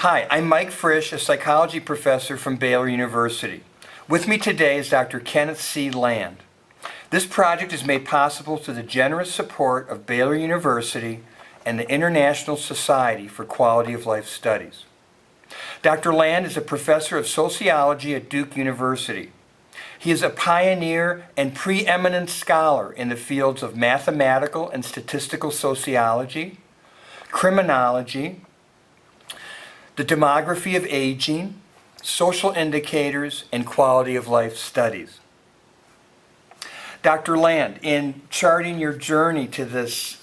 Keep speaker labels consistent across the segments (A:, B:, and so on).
A: Hi, I'm Mike Frisch, a psychology professor from Baylor University. With me today is Dr. Kenneth C. Land. This project is made possible through the generous support of Baylor University and the International Society for Quality of Life Studies. Dr. Land is a professor of sociology at Duke University. He is a pioneer and preeminent scholar in the fields of mathematical and statistical sociology, criminology, the demography of aging, social indicators, and quality of life studies. Dr. Land, in charting your journey to this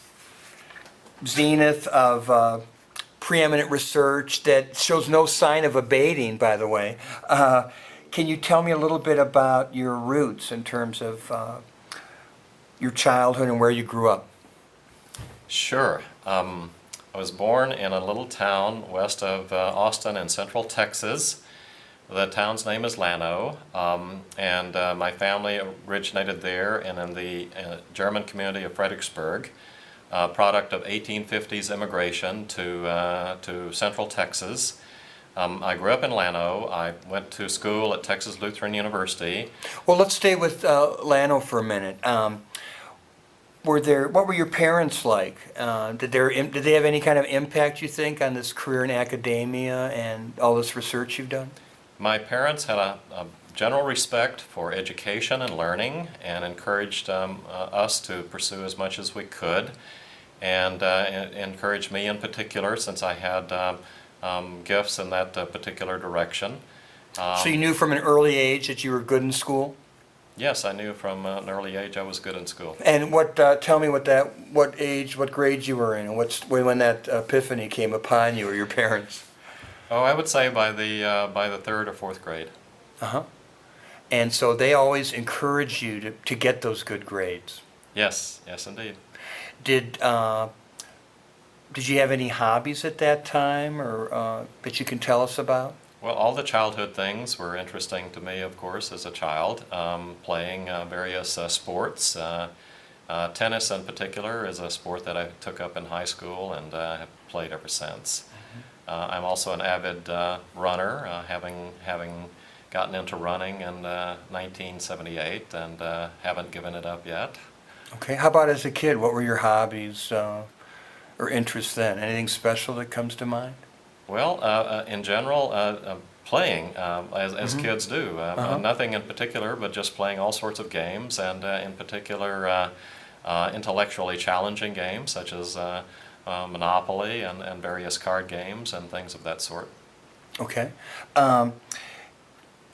A: zenith of preeminent research that shows no sign of abating, by the way, can you tell me a little bit about your roots in terms of your childhood and where you grew up?
B: Sure. I was born in a little town west of Austin in central Texas. The town's name is Llano, and my family originated there and in the German community of Fredericksburg, product of 1850s immigration to central Texas. I grew up in Llano. I went to school at Texas Lutheran University.
A: Well, let's stay with Llano for a minute. What were your parents like? Did they have any kind of impact, you think, on this career in academia and all this research you've done?
B: My parents had a general respect for education and learning and encouraged us to pursue as much as we could, and encouraged me in particular since I had gifts in that particular direction.
A: So you knew from an early age that you were good in school?
B: Yes, I knew from an early age I was good in school.
A: And tell me what grades you were in, and when that epiphany came upon you or your parents?
B: Oh, I would say by the third or fourth grade.
A: Uh-huh. And so they always encouraged you to get those good grades.
B: Yes, indeed.
A: Did you have any hobbies at that time, or that you can tell us about?
B: Well, all the childhood things were interesting to me, of course, as a child. Playing various sports. Tennis in particular is a sport that I took up in high school and have played ever since. I'm also an avid runner, having gotten into running in 1978 and haven't given it up yet.
A: Okay. How about as a kid? What were your hobbies or interests then? Anything special that comes to mind?
B: Well, in general, playing, as kids do. Nothing in particular, but just playing all sorts of games, and in particular intellectually challenging games such as Monopoly and various card games and things of that sort.
A: Okay.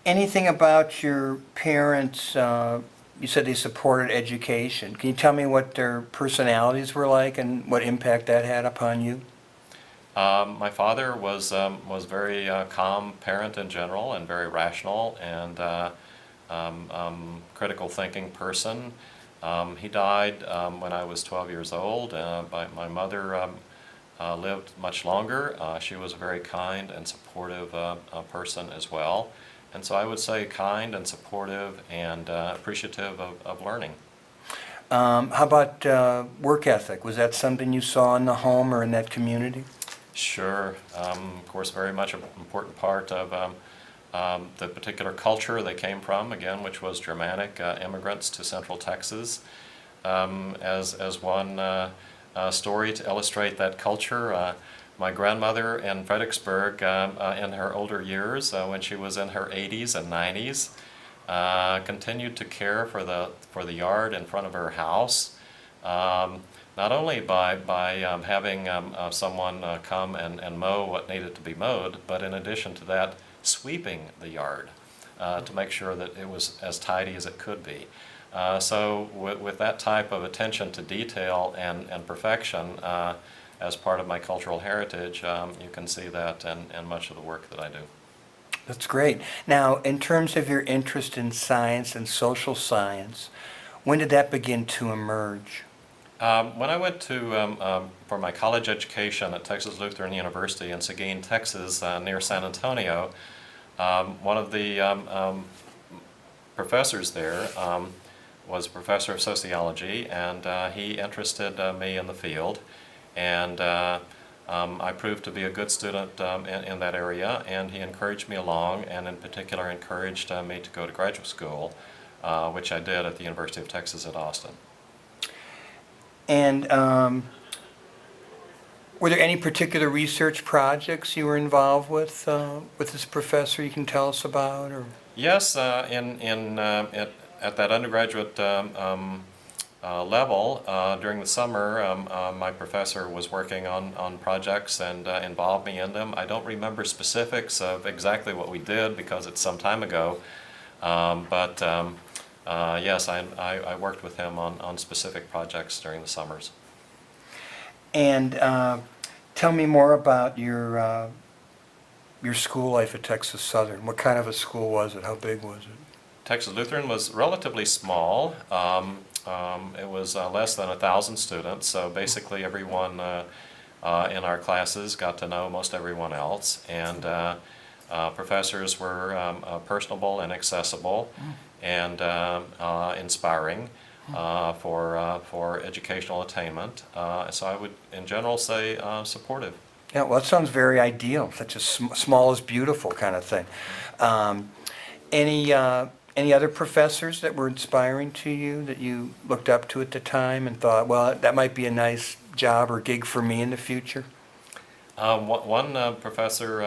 A: Anything about your parents? You said they supported education. Can you tell me what their personalities were like and what impact that had upon you?
B: My father was very calm parent in general and very rational and critical thinking person. He died when I was 12 years old. My mother lived much longer. She was a very kind and supportive person as well. And so I would say kind and supportive and appreciative of learning.
A: How about work ethic? Was that something you saw in the home or in that community?
B: Sure. Of course, very much an important part of the particular culture they came from, again, which was Germanic immigrants to Central Texas. As one story to illustrate that culture, my grandmother in Fredericksburg, in her older years, when she was in her 80s and 90s, continued to care for the yard in front of her house. Not only by having someone come and mow what needed to be mowed, but in addition to that, sweeping the yard to make sure that it was as tidy as it could be. So with that type of attention to detail and perfection as part of my cultural heritage, you can see that in much of the work that I do.
A: That's great. Now, in terms of your interest in science and social science, when did that begin to emerge?
B: When I went for my college education at Texas Lutheran University in Seguin, Texas, near San Antonio, one of the professors there was a professor of sociology, and he interested me in the field. And I proved to be a good student in that area, and he encouraged me along, and in particular encouraged me to go to graduate school, which I did at the University of Texas at Austin.
A: And were there any particular research projects you were involved with this professor you can tell us about? Or?
B: Yes, at that undergraduate level, during the summer, my professor was working on projects and involved me in them. I don't remember specifics of exactly what we did because it's some time ago, but yes, I worked with him on specific projects during the summers.
A: And tell me more about your school life at Texas Southern. What kind of a school was it? How big was it?
B: Texas Lutheran was relatively small. It was less than 1,000 students, so basically everyone in our classes got to know most everyone else, and professors were personable and accessible and inspiring for educational attainment. So I would, in general, say supportive.
A: Yeah, well, that sounds very ideal. Such a small is beautiful kind of thing. Any other professors that were inspiring to you that you looked up to at the time and thought, well, that might be a nice job or gig for me in the future?
B: One professor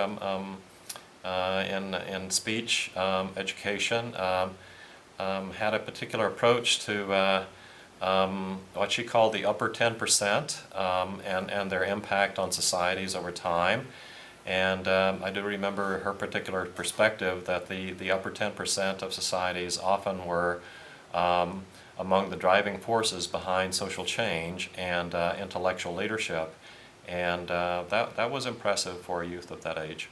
B: in speech education had a particular approach to what she called the upper 10% and their impact on societies over time. And I do remember her particular perspective that the upper 10% of societies often were among the driving forces behind social change and intellectual leadership. And that was impressive for a youth of that age.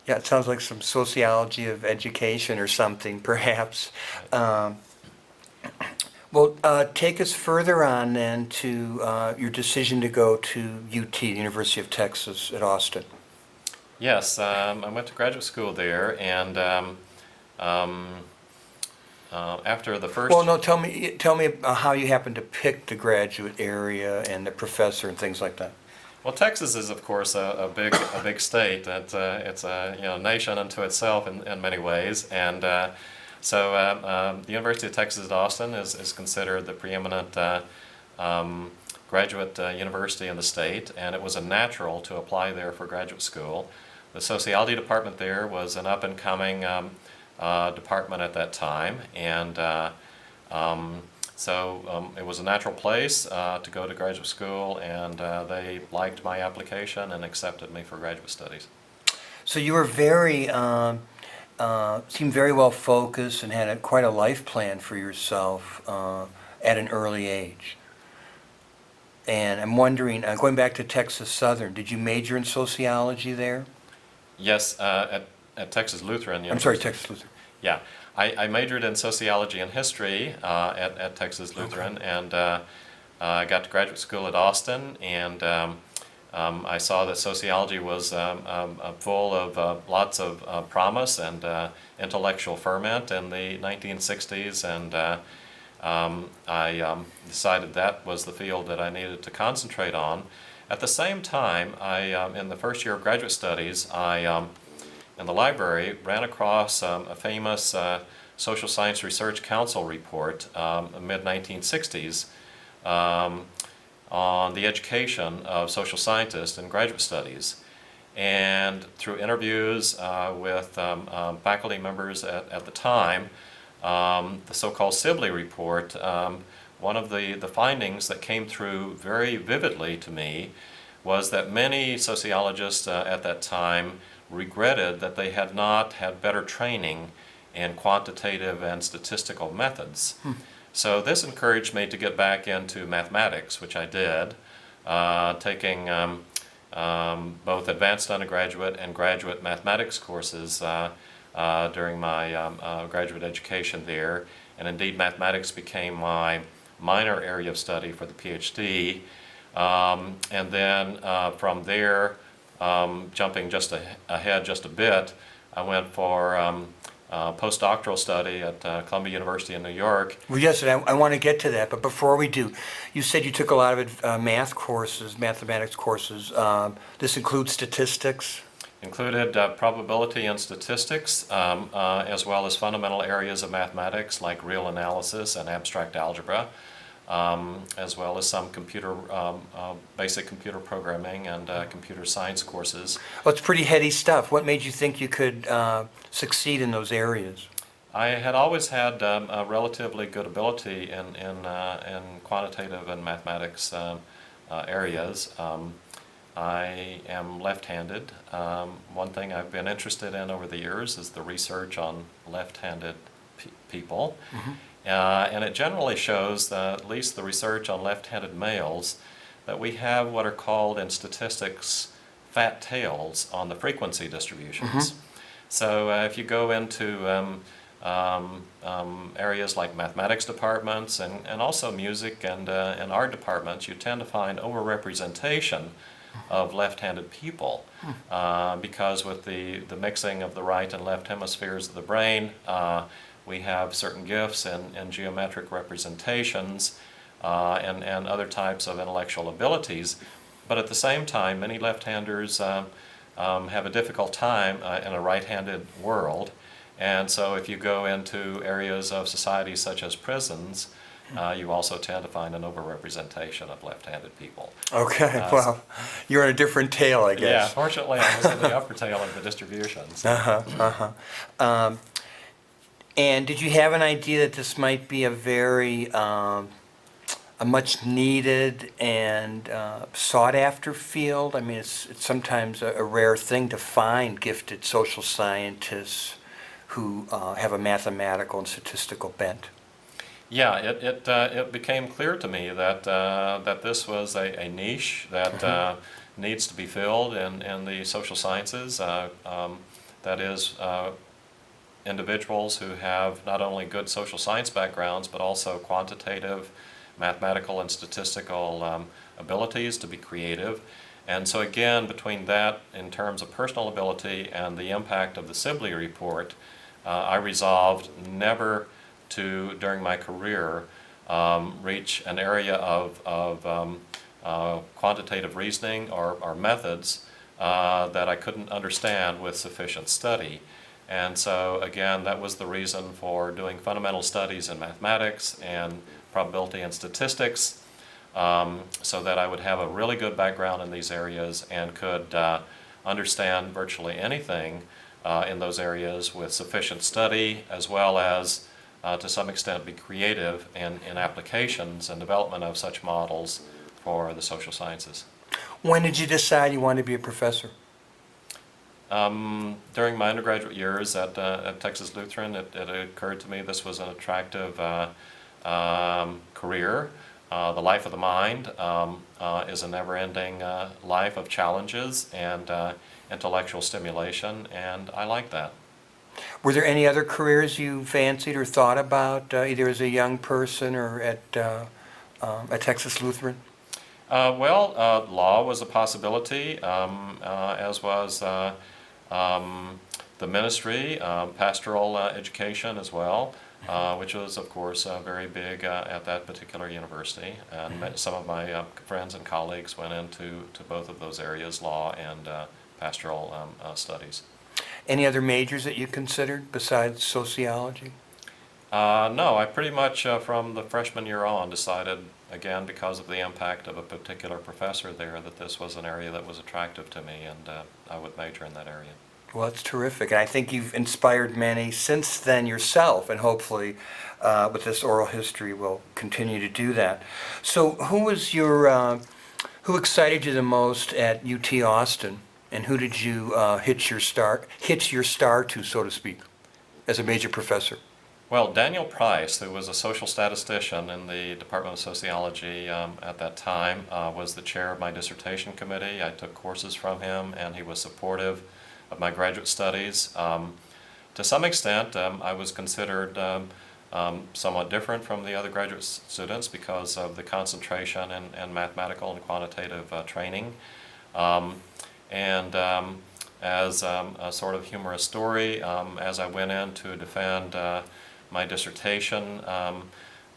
A: Yeah, it sounds like some sociology of education or something, perhaps. Well, take us further on then to your decision to go to UT, the University of Texas at Austin.
B: Yes, I went to graduate school there, and after the first...
A: Well, no, tell me how you happened to pick the graduate area and the professor and things like that.
B: Well, Texas is, of course, a big state. It's a nation unto itself in many ways, and so the University of Texas at Austin is considered the preeminent graduate university in the state, and it was a natural to apply there for graduate school. The sociology department there was an up-and-coming department at that time, and so it was a natural place to go to graduate school, and they liked my application and accepted me for graduate studies.
A: So you were seemed very well focused and had quite a life plan for yourself at an early age. And I'm wondering, going back to Texas Southern, did you major in sociology there?
B: Yes, at Texas Lutheran University.
A: I'm sorry, Texas Lutheran.
B: Yeah, I majored in sociology and history at Texas Lutheran, okay. And I got to graduate school at Austin, and I saw that sociology was full of lots of promise and intellectual ferment in the 1960s, and I decided that was the field that I needed to concentrate on. At the same time, in the first year of graduate studies, in the library, ran across a famous Social Science Research Council report, mid-1960s, on the education of social scientists in graduate studies. And through interviews with faculty members at the time, the so-called Sibley report, one of the findings that came through very vividly to me was that many sociologists at that time regretted that they had not had better training in quantitative and statistical methods. So this encouraged me to get back into mathematics, which I did, taking both advanced undergraduate and graduate mathematics courses during my graduate education there. And indeed, mathematics became my minor area of study for the PhD. And then from there, jumping just ahead just a bit, I went for postdoctoral study at Columbia University in New York.
A: Well, yes, and I want to get to that, but before we do, you said you took a lot of math courses, mathematics courses. This includes statistics?
B: Included probability and statistics, as well as fundamental areas of mathematics like real analysis and abstract algebra, as well as some basic computer programming and computer science courses.
A: Well, it's pretty heady stuff. What made you think you could succeed in those areas?
B: I had always had a relatively good ability in quantitative and mathematics areas. I am left-handed. One thing I've been interested in over the years is the research on left-handed people.
A: Mm-hmm.
B: And it generally shows that, at least the research on left-handed males, that we have what are called in statistics fat tails on the frequency distributions.
A: Mm-hmm.
B: So if you go into areas like mathematics departments and also music and art departments, you tend to find overrepresentation of left-handed people because with the mixing of the right and left hemispheres of the brain, we have certain gifts in geometric representations and other types of intellectual abilities. But at the same time, many left-handers have a difficult time in a right-handed world. And so if you go into areas of society such as prisons, you also tend to find an overrepresentation of left-handed people.
A: Okay, well, you're on a different tail, I
B: Yeah,
A: guess.
B: fortunately I was in the upper tail of the distributions.
A: And did you have an idea that this might be a very, a much needed and sought-after field? I mean, it's sometimes a rare thing to find gifted social scientists who have a mathematical and statistical bent.
B: Yeah, it became clear to me that that this was a niche that needs to be filled in the social sciences. That is, individuals who have not only good social science backgrounds but also quantitative, mathematical, and statistical abilities to be creative. And so again, between that in terms of personal ability and the impact of the Sibley report, I resolved never to, during my career, reach an area of quantitative reasoning or methods that I couldn't understand with sufficient study. And so again, that was the reason for doing fundamental studies in mathematics and probability and statistics, so that I would have a really good background in these areas and could understand virtually anything in those areas with sufficient study, as well as to some extent be creative in applications and development of such models for the social sciences.
A: When did you decide you wanted to be a professor?
B: During my undergraduate years at Texas Lutheran, it occurred to me this was an attractive career. The life of the mind is a never-ending life of challenges and intellectual stimulation, and I like that.
A: Were there any other careers you fancied or thought about, either as a young person or at Texas Lutheran?
B: Law was a possibility, as was the ministry, pastoral education as well, which was, of course, very big at that particular university. And some of my friends and colleagues went into both of those areas, law and pastoral studies.
A: Any other majors that you considered besides sociology?
B: No, I pretty much from the freshman year on decided, again because of the impact of a particular professor there, that this was an area that was attractive to me, and I would major in that area.
A: Well, that's terrific, and I think you've inspired many since then yourself, and hopefully with this oral history will continue to do that. So who excited you the most at UT Austin, and who did you hitch your star to, so to speak, as a major professor?
B: Well, Daniel Price, who was a social statistician in the Department of Sociology at that time, was the chair of my dissertation committee. I took courses from him, and he was supportive of my graduate studies. To some extent, I was considered somewhat different from the other graduate students because of the concentration in mathematical and quantitative training. as a sort of humorous story. As I went in to defend my dissertation,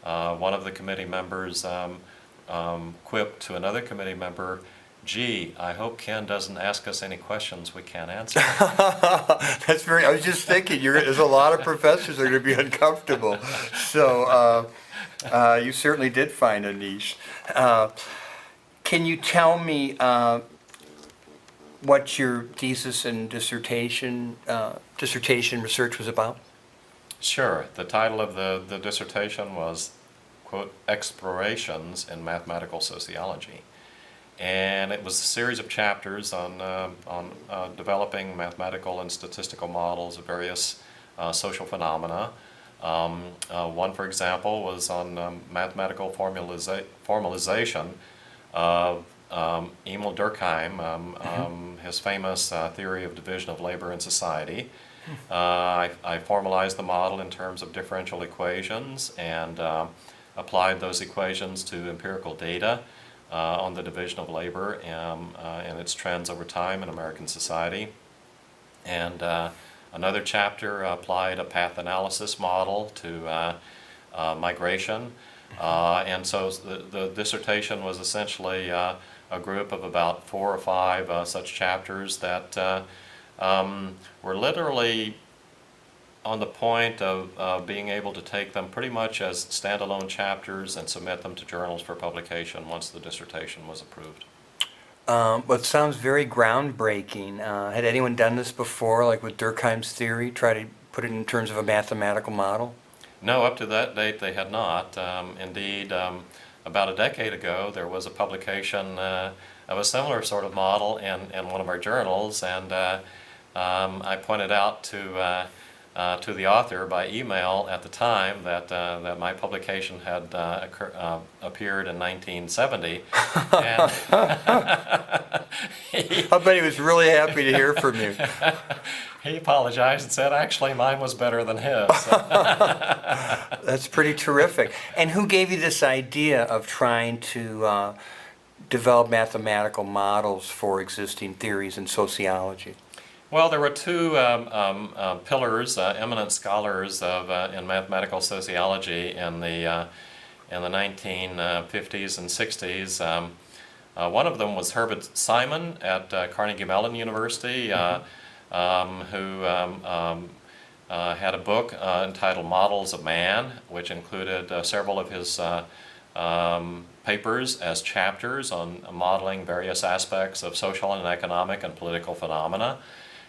B: one of the committee members quipped to another committee member, "Gee, I hope Ken doesn't ask us any questions we can't answer."
A: That's very, I was just thinking, there's a lot of professors that are going to be uncomfortable. So you certainly did find a niche. Can you tell me what your thesis and dissertation research was about?
B: Sure. The title of the dissertation was, quote, "Explorations in Mathematical Sociology." And it was a series of chapters on developing mathematical and statistical models of various social phenomena. One, for example, was on mathematical formalization of Emil Durkheim, his famous theory of division of labor in society. I formalized the model in terms of differential equations and applied those equations to empirical data on the division of labor and its trends over time in American society. And another chapter applied a path analysis model to migration. And so the dissertation was essentially a group of about 4 or 5 such chapters that were literally on the point of being able to take them pretty much as standalone chapters and submit them to journals for publication once the dissertation was approved.
A: Well, it sounds very groundbreaking. Had anyone done this before, like with Durkheim's theory, try to put it in terms of a mathematical model?
B: No, up to that date they had not. Indeed, about a decade ago there was a publication of a similar sort of model in one of our journals, and I pointed out to the author by email at the time that my publication had appeared in 1970. And
A: I bet he was really happy to hear from you.
B: he apologized and said, actually, mine was better than his.
A: That's pretty terrific. And who gave you this idea of trying to develop mathematical models for existing theories in sociology?
B: Well, there were 2 pillars, eminent scholars in mathematical sociology in the 1950s and 60s. One of them was Herbert Simon at Carnegie Mellon University, who had a book entitled Models of Man, which included several of his papers as chapters on modeling various aspects of social and economic and political phenomena.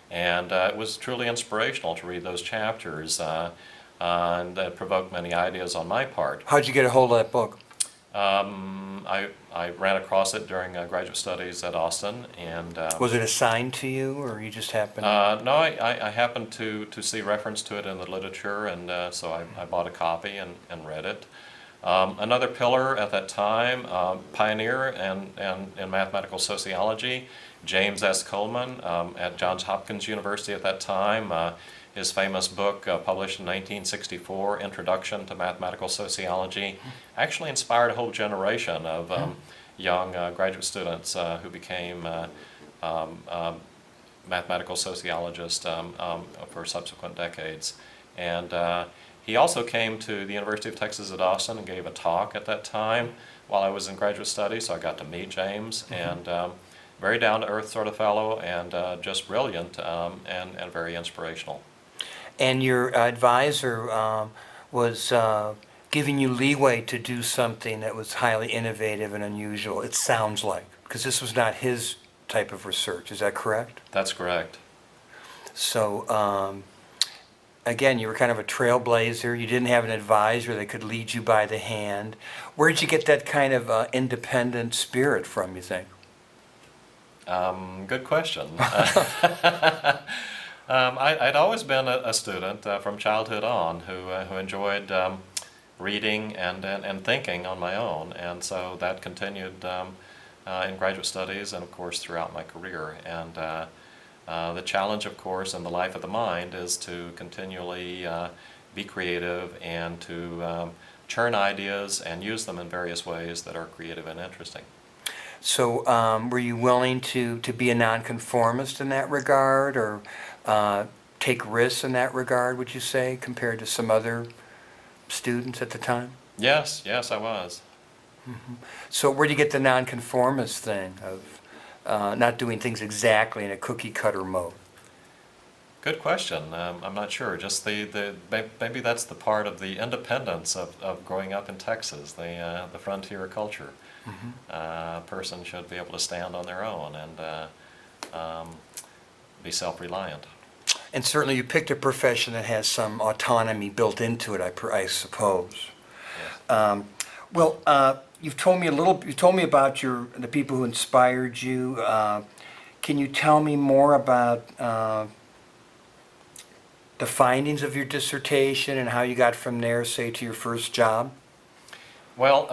B: And it was truly inspirational to read those chapters, and that provoked many ideas on my part.
A: How'd you get a hold of that book?
B: I ran across it during graduate studies at Austin, and
A: Was it assigned to you, or you just happened?
B: no, I happened to see reference to it in the literature, and so I bought a copy and read it. Another pillar at that time, pioneer in mathematical sociology, James S. Coleman at Johns Hopkins University at that time. His famous book, published in 1964, Introduction to Mathematical Sociology, actually inspired a whole generation of young graduate students who became mathematical sociologists for subsequent decades. And he also came to the University of Texas at Austin and gave a talk at that time while I was in graduate studies, so I got to meet James, and very down-to-earth sort of fellow, and just brilliant and very inspirational.
A: And your advisor was giving you leeway to do something that was highly innovative and unusual, it sounds like, because this was not his type of research. Is that correct?
B: That's correct.
A: So, again, you were kind of a trailblazer. You didn't have an advisor that could lead you by the hand. Where did you get that kind of independent spirit from, you think?
B: Good question. I'd always been a student from childhood on who enjoyed reading and thinking on my own, and so that continued in graduate studies and, of course, throughout my career. And the challenge, of course, in the life of the mind is to continually be creative and to churn ideas and use them in various ways that are creative and interesting.
A: So were you willing to be a nonconformist in that regard, or take risks in that regard, would you say, compared to some other students at the time?
B: Yes, yes, I was.
A: So where do you get the nonconformist thing of not doing things exactly in a cookie cutter mode?
B: Good question. I'm not sure. Just maybe that's the part of the independence of growing up in Texas, the frontier culture. A person should be able to stand on their own and be self-reliant.
A: And certainly you picked a profession that has some autonomy built into it, I suppose.
B: Yes.
A: You've told me about the people who inspired you. Can you tell me more about the findings of your dissertation and how you got from there, say, to your first job?
B: Well,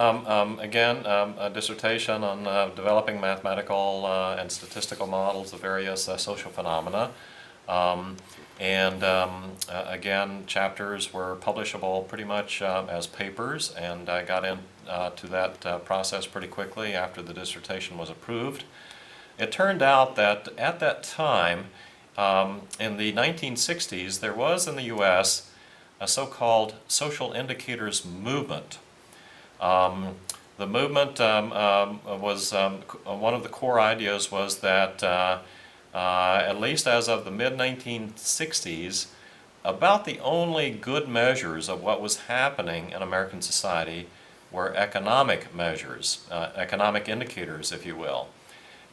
B: again, a dissertation on developing mathematical and statistical models of various social phenomena. Again, chapters were publishable pretty much as papers, and I got into that process pretty quickly after the dissertation was approved. It turned out that at that time, in the 1960s, there was in the U.S. a so-called social indicators movement. The movement was one of the core ideas was that at least as of the mid-1960s, about the only good measures of what was happening in American society were economic measures, economic indicators, if you will.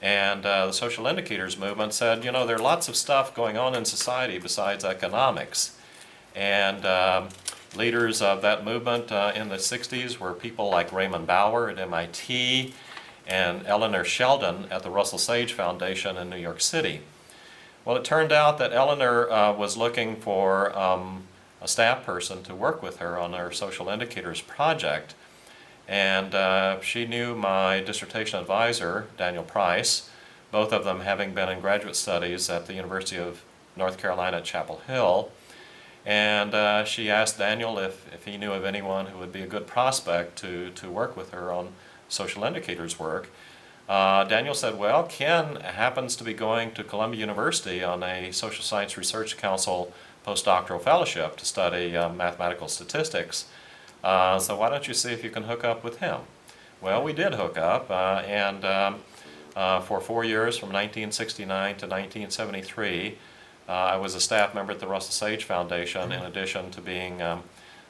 B: And the social indicators movement said, you know, there are lots of stuff going on in society besides economics. And leaders of that movement in the 60s were people like Raymond Bower at MIT and Eleanor Sheldon at the Russell Sage Foundation in New York City. Well, it turned out that Eleanor was looking for a staff person to work with her on her social indicators project. And she knew my dissertation advisor, Daniel Price, both of them having been in graduate studies at the University of North Carolina at Chapel Hill. And she asked Daniel if he knew of anyone who would be a good prospect to work with her on social indicators work. Daniel said, well, Ken happens to be going to Columbia University on a Social Science Research Council postdoctoral fellowship to study mathematical statistics. So why don't you see if you can hook up with him? Well, we did hook up, and for 4 years, from 1969 to 1973, I was a staff member at the Russell Sage Foundation, in addition to being a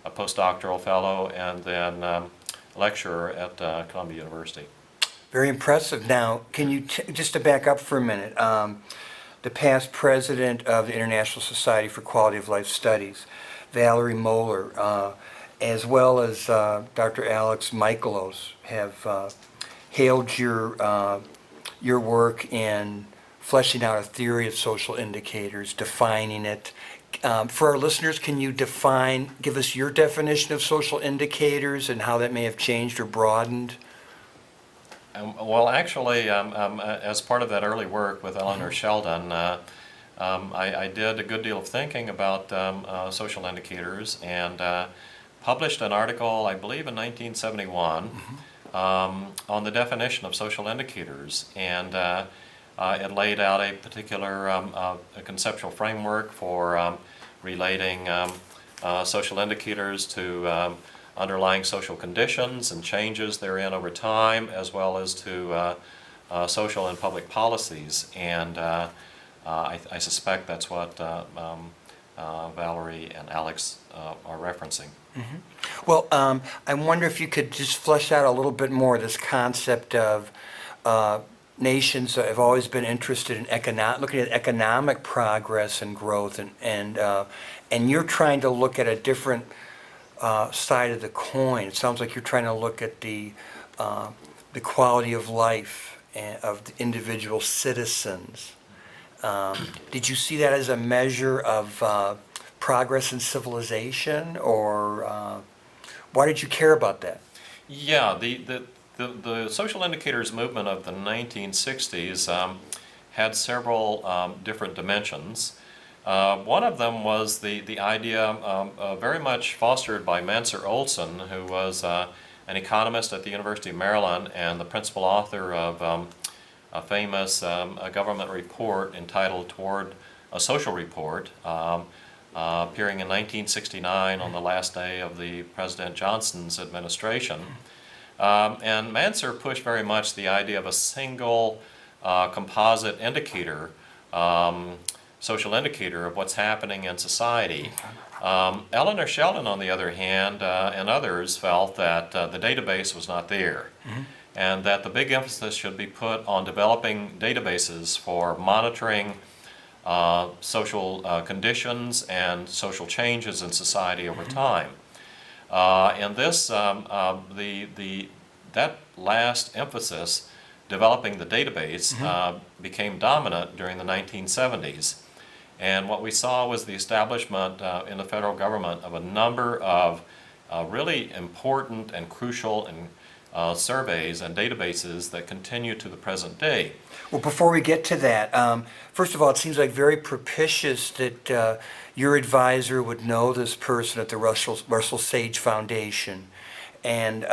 B: postdoctoral fellow and then lecturer at Columbia University.
A: Very impressive. Now, can you, just to back up for a minute, the past president of the International Society for Quality of Life Studies, Valerie Moeller, as well as Dr. Alex Michaelos have hailed your work in fleshing out a theory of social indicators, defining it. For our listeners, can you give us your definition of social indicators and how that may have changed or broadened?
B: Well, actually, as part of that early work with Eleanor Sheldon, I did a good deal of thinking about social indicators and published an article, I believe in 1971, on the definition of social indicators. And it laid out a particular a conceptual framework for relating social indicators to underlying social conditions and changes therein over time, as well as to social and public policies. And I suspect that's what Valerie and Alex are referencing.
A: Well, I wonder if you could just flesh out a little bit more this concept of nations that have always been interested in looking at economic progress and growth, and you're trying to look at a different side of the coin. It sounds like you're trying to look at the quality of life of the individual citizens. Did you see that as a measure of progress in civilization, or why did you care about that?
B: Yeah, the social indicators movement of the 1960s had several different dimensions. One of them was the idea very much fostered by Mansur Olson, who was an economist at the University of Maryland and the principal author of a famous a government report entitled Toward a Social Report, appearing in 1969 on the last day of the President Johnson's administration. And Manser pushed very much the idea of a single composite indicator, social indicator of what's happening in society. Eleanor Sheldon, on the other hand, and others felt that the database was not there, and that the big emphasis should be put on developing databases for monitoring social conditions and social changes in society over time. And this, that last emphasis, developing the database, became dominant during the 1970s. And what we saw was the establishment in the federal government of a number of really important and crucial surveys and databases that continue to the present day.
A: Well, before we get to that, first of all, it seems like very propitious that your advisor would know this person at the Russell Sage Foundation, and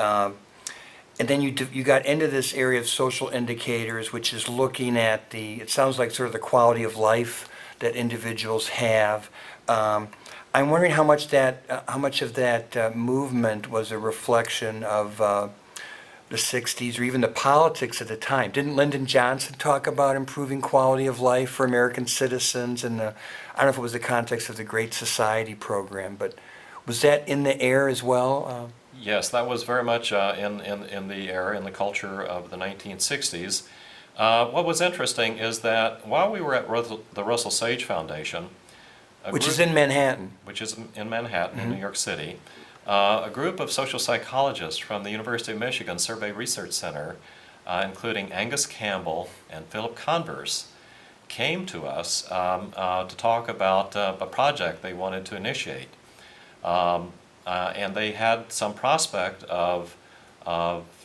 A: then you got into this area of social indicators, which is looking at it sounds like sort of the quality of life that individuals have. I'm wondering how much of that movement was a reflection of the 60s or even the politics at the time. Didn't Lyndon Johnson talk about improving quality of life for American citizens? And I don't know if it was the context of the Great Society program, but was that in the air as well?
B: Yes, that was very much in the air, in the culture of the 1960s. What was interesting is that while we were at the Russell Sage Foundation,
A: Which is in Manhattan.
B: Which is in Manhattan, in New York City, a group of social psychologists from the University of Michigan Survey Research Center, including Angus Campbell and Philip Converse, came to us to talk about a project they wanted to initiate. And they had some prospect of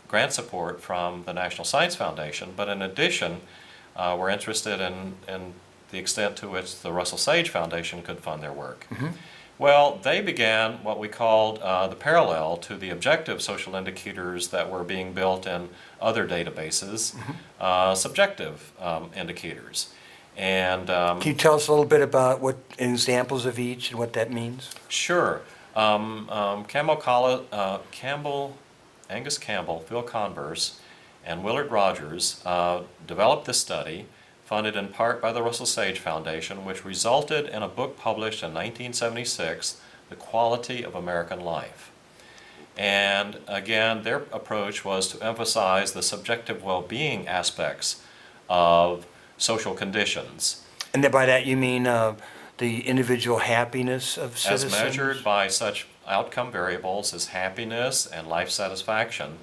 B: grant support from the National Science Foundation, but in addition, were interested in the extent to which the Russell Sage Foundation could fund their work. Well, they began what we called the parallel to the objective social indicators that were being built in other databases, subjective indicators. And
A: can you tell us a little bit about what examples of each and what that means?
B: Sure. Angus Campbell, Phil Converse, and Willard Rogers developed this study, funded in part by the Russell Sage Foundation, which resulted in a book published in 1976, The Quality of American Life. And again, their approach was to emphasize the subjective well-being aspects of social conditions.
A: And by that you mean the individual happiness of citizens?
B: As measured by such outcome variables as happiness and life satisfaction,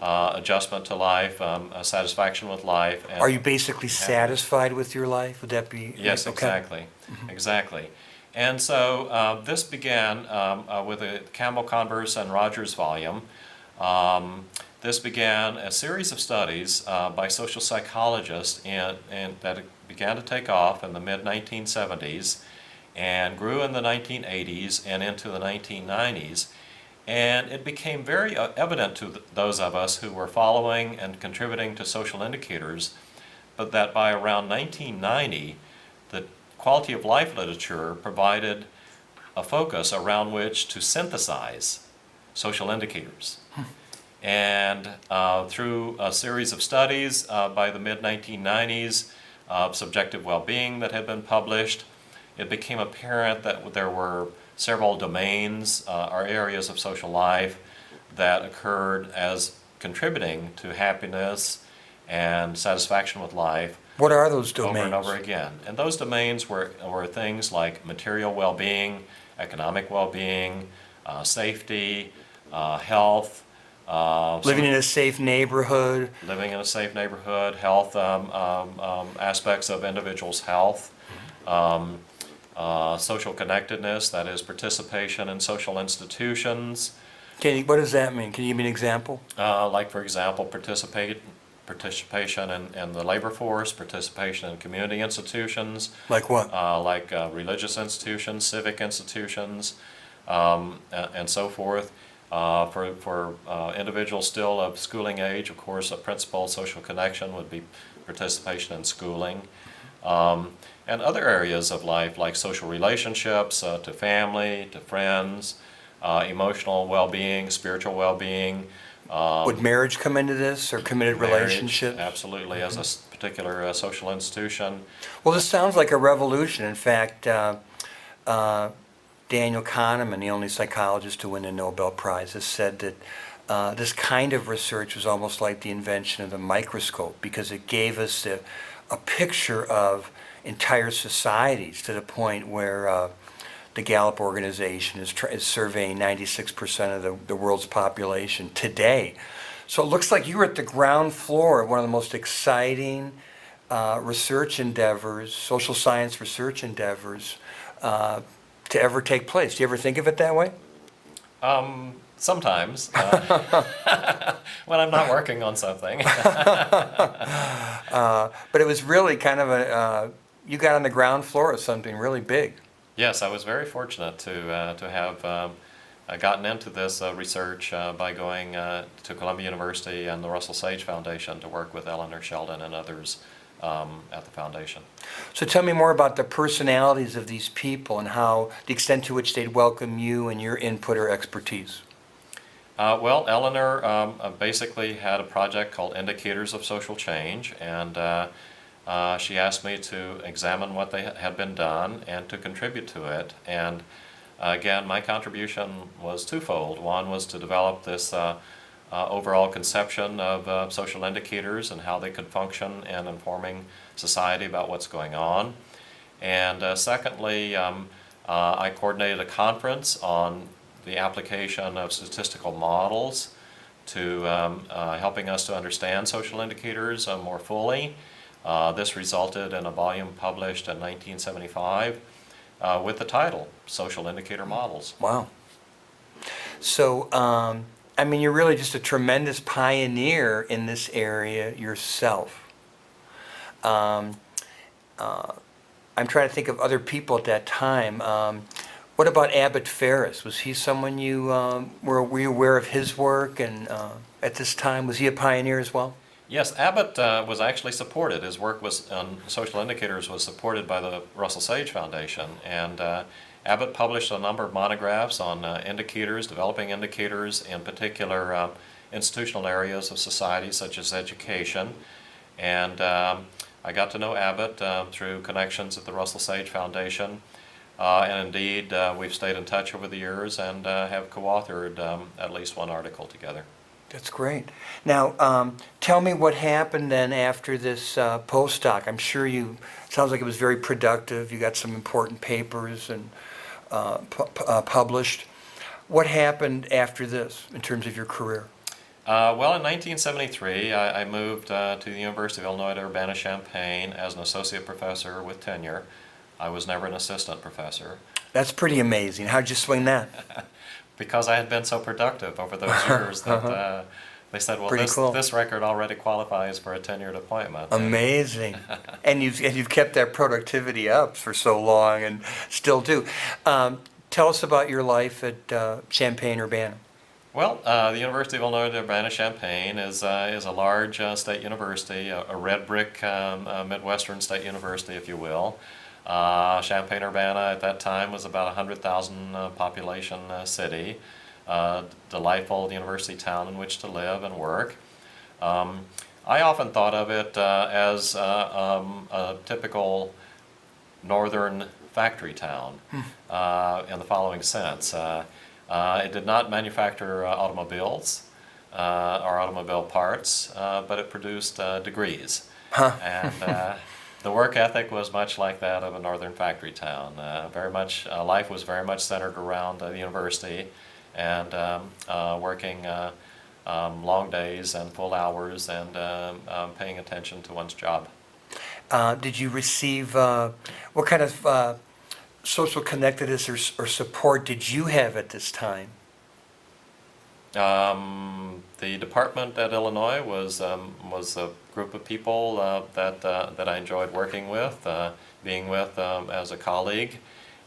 B: adjustment to life, satisfaction with life. And
A: are you basically satisfied with your life? Would that be?
B: Yes,
A: okay.
B: Exactly. Exactly. And so this began with the Campbell, Converse, and Rogers volume. This began a series of studies by social psychologists and that began to take off in the mid-1970s and grew in the 1980s and into the 1990s. And it became very evident to those of us who were following and contributing to social indicators, but that by around 1990, the quality of life literature provided a focus around which to synthesize social indicators. And through a series of studies by the mid-1990s of subjective well-being that had been published, it became apparent that there were several domains or areas of social life that occurred as contributing to happiness and satisfaction with life.
A: What are those domains?
B: Over and over again. And those domains were things like material well-being, economic well-being, safety, health.
A: Living in a safe neighborhood.
B: Living in a safe neighborhood, health, aspects of individuals' health. Social connectedness, that is participation in social institutions.
A: What does that mean? Can you give me an example?
B: Like, for example, participation in the labor force, participation in community institutions.
A: Like what?
B: Like religious institutions, civic institutions, and so forth. For individuals still of schooling age, of course, a principal social connection would be participation in schooling. And other areas of life like social relationships to family, to friends, emotional well-being, spiritual well-being.
A: Would marriage come into this, or committed
B: Marriage,
A: relationships?
B: absolutely, as a particular social institution.
A: Well, this sounds like a revolution. In fact, Daniel Kahneman, the only psychologist to win a Nobel Prize, has said that this kind of research was almost like the invention of the microscope, because it gave us a picture of entire societies, to the point where the Gallup organization is surveying 96% of the world's population today. So it looks like you were at the ground floor of one of the most exciting research endeavors, social science research endeavors, to ever take place. Do you ever think of it that way?
B: Sometimes, when I'm not working on something.
A: But it was really kind of you got on the ground floor of something really big.
B: Yes, I was very fortunate to have gotten into this research by going to Columbia University and the Russell Sage Foundation to work with Eleanor Sheldon and others at the foundation.
A: So tell me more about the personalities of these people and how the extent to which they'd welcome you and your input or expertise.
B: Well, Eleanor basically had a project called Indicators of Social Change, and she asked me to examine what they had been done and to contribute to it. And again, my contribution was twofold. One was to develop this overall conception of social indicators and how they could function in informing society about what's going on. And secondly, I coordinated a conference on the application of statistical models to helping us to understand social indicators more fully. This resulted in a volume published in 1975 with the title, Social Indicator Models.
A: Wow. So, I mean, you're really just a tremendous pioneer in this area yourself. I'm trying to think of other people at that time. What about Abbott Ferris? Was he someone you were you aware of his work? And at this time, was he a pioneer as well?
B: Yes, Abbott was actually supported. His work was on social indicators was supported by the Russell Sage Foundation, and Abbott published a number of monographs on indicators, developing indicators, in particular institutional areas of society such as education. And I got to know Abbott through connections at the Russell Sage Foundation. And indeed, we've stayed in touch over the years and have co-authored at least one article together.
A: That's great. Now, tell me what happened then after this postdoc. I'm sure sounds like it was very productive. You got some important papers and published. What happened after this in terms of your career?
B: Well, in 1973, I moved to the University of Illinois at Urbana-Champaign as an associate professor with tenure. I was never an assistant professor.
A: That's pretty amazing. How'd you swing that?
B: Because I had been so productive over those years that they said, well, this record already qualifies for a tenured appointment.
A: Amazing. And you've kept that productivity up for so long and still do. Tell us about your life at Champaign-Urbana.
B: Well, the University of Illinois at Urbana-Champaign is a large state university, a red brick Midwestern state university, if you will. Champaign-Urbana at that time was about 100,000 population city, delightful university town in which to live and work. I often thought of it as a typical northern factory town in the following sense. It did not manufacture automobiles or automobile parts, but it produced degrees. And the work ethic was much like that of a northern factory town. Life was very much centered around the university and working long days and full hours and paying attention to one's job.
A: Did you receive, what kind of social connectedness or support did you have at this time?
B: The department at Illinois was a group of people that I enjoyed working with, being with as a colleague,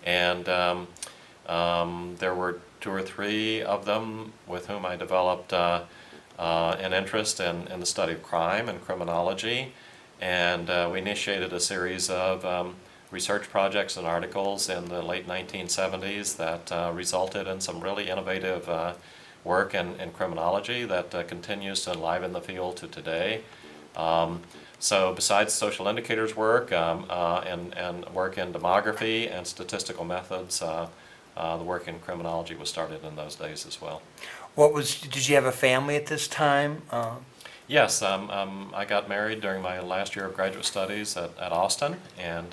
B: and there were two or three of them with whom I developed an interest in the study of crime and criminology, and we initiated a series of research projects and articles in the late 1970s that resulted in some really innovative work in criminology that continues to enliven the field to today. So besides social indicators work and work in demography and statistical methods, the work in criminology was started in those days as well.
A: Did you have a family at this time?
B: Yes, I got married during my last year of graduate studies at Austin, and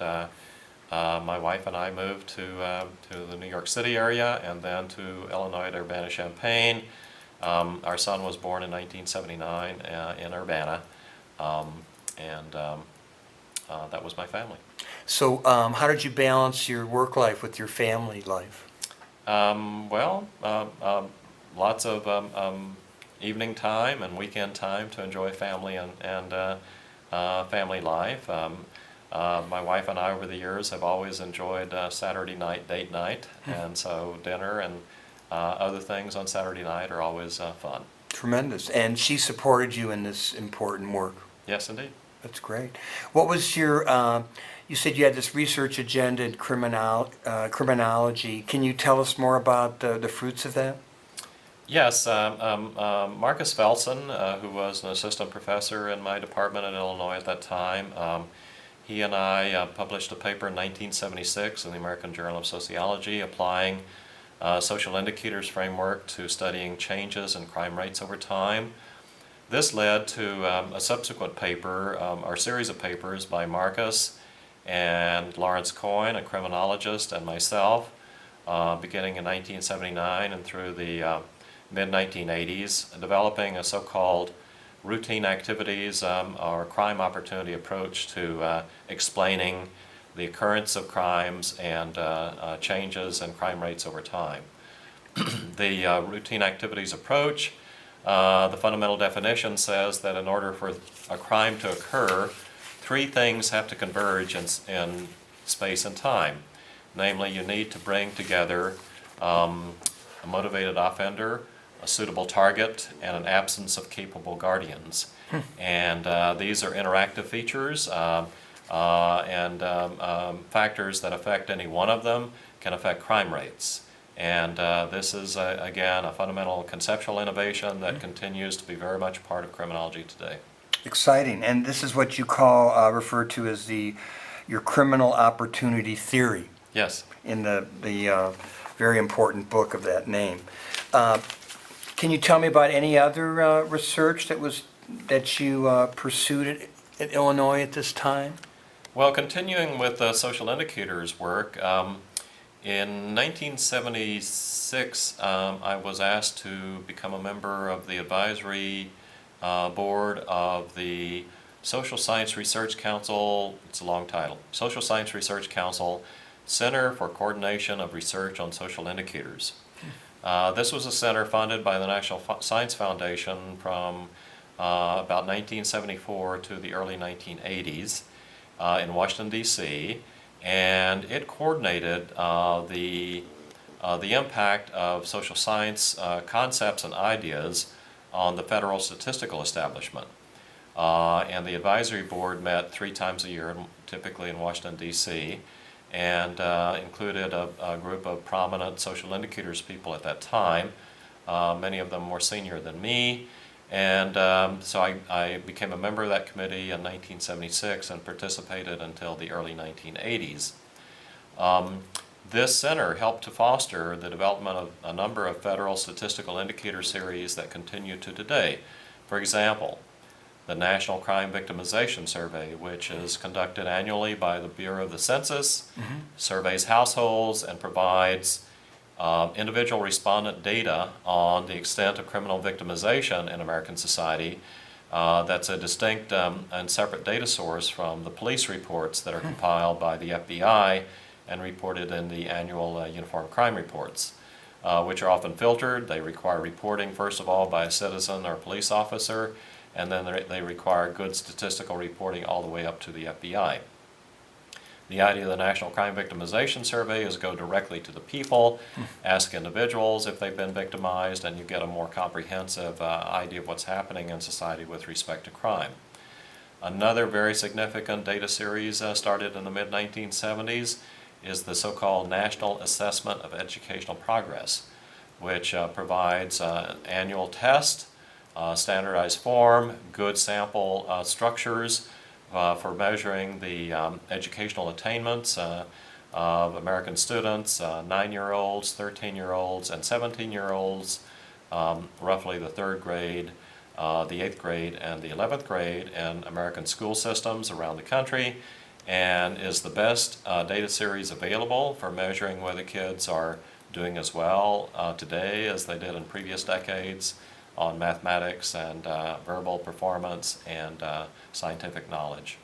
B: my wife and I moved to the New York City area and then to Illinois at Urbana-Champaign. Our son was born in 1979 in Urbana, and that was my family.
A: So how did you balance your work life with your family life?
B: Lots of evening time and weekend time to enjoy family and family life. My wife and I over the years have always enjoyed Saturday night date night, and so dinner and other things on Saturday night are always fun.
A: Tremendous. And she supported you in this important work.
B: Yes, indeed.
A: That's great. What was your, you said you had this research agenda in criminology. Can you tell us more about the fruits of that?
B: Yes, Marcus Felsen, who was an assistant professor in my department in Illinois at that time, he and I published a paper in 1976 in the American Journal of Sociology applying social indicators framework to studying changes in crime rates over time. This led to a subsequent paper, or series of papers by Marcus and Lawrence Coyne, a criminologist, and myself, beginning in 1979 and through the mid-1980s, developing a so-called routine activities or crime opportunity approach to explaining the occurrence of crimes and changes in crime rates over time. The routine activities approach, the fundamental definition says that in order for a crime to occur, three things have to converge in space and time. Namely, you need to bring together a motivated offender, a suitable target, and an absence of capable guardians. And these are interactive features, and factors that affect any one of them can affect crime rates. And this is, again, a fundamental conceptual innovation that continues to be very much part of criminology today.
A: Exciting. And this is what you call, refer to as your criminal opportunity theory.
B: Yes.
A: In the very important book of that name. Can you tell me about any other research that you pursued at Illinois at this time?
B: Well, continuing with social indicators work, in 1976 I was asked to become a member of the advisory board of the Social Science Research Council, it's a long title, Social Science Research Council Center for Coordination of Research on Social Indicators. This was a center funded by the National Science Foundation from about 1974 to the early 1980s in Washington, D.C., and it coordinated the impact of social science concepts and ideas on the federal statistical establishment. And the advisory board met 3 times a year, typically in Washington, D.C., and included a group of prominent social indicators people at that time, many of them more senior than me. And so I became a member of that committee in 1976 and participated until the early 1980s. This center helped to foster the development of a number of federal statistical indicator series that continue to today. For example, the National Crime Victimization Survey, which is conducted annually by the Bureau of the Census, surveys households and provides individual respondent data on the extent of criminal victimization in American society. That's a distinct and separate data source from the police reports that are compiled by the FBI and reported in the annual Uniform Crime Reports, which are often filtered. They require reporting, first of all, by a citizen or police officer, and then they require good statistical reporting all the way up to the FBI. The idea of the National Crime Victimization Survey is go directly to the people, ask individuals if they've been victimized, and you get a more comprehensive idea of what's happening in society with respect to crime. Another very significant data series started in the mid-1970s is the so-called National Assessment of Educational Progress, which provides annual tests, standardized form, good sample structures for measuring the educational attainments of American students, 9-year-olds, 13-year-olds, and 17-year-olds, roughly the 3rd grade, the 8th grade, and the 11th grade in American school systems around the country, and is the best data series available for measuring whether kids are doing as well today as they did in previous decades on mathematics and verbal performance and scientific knowledge.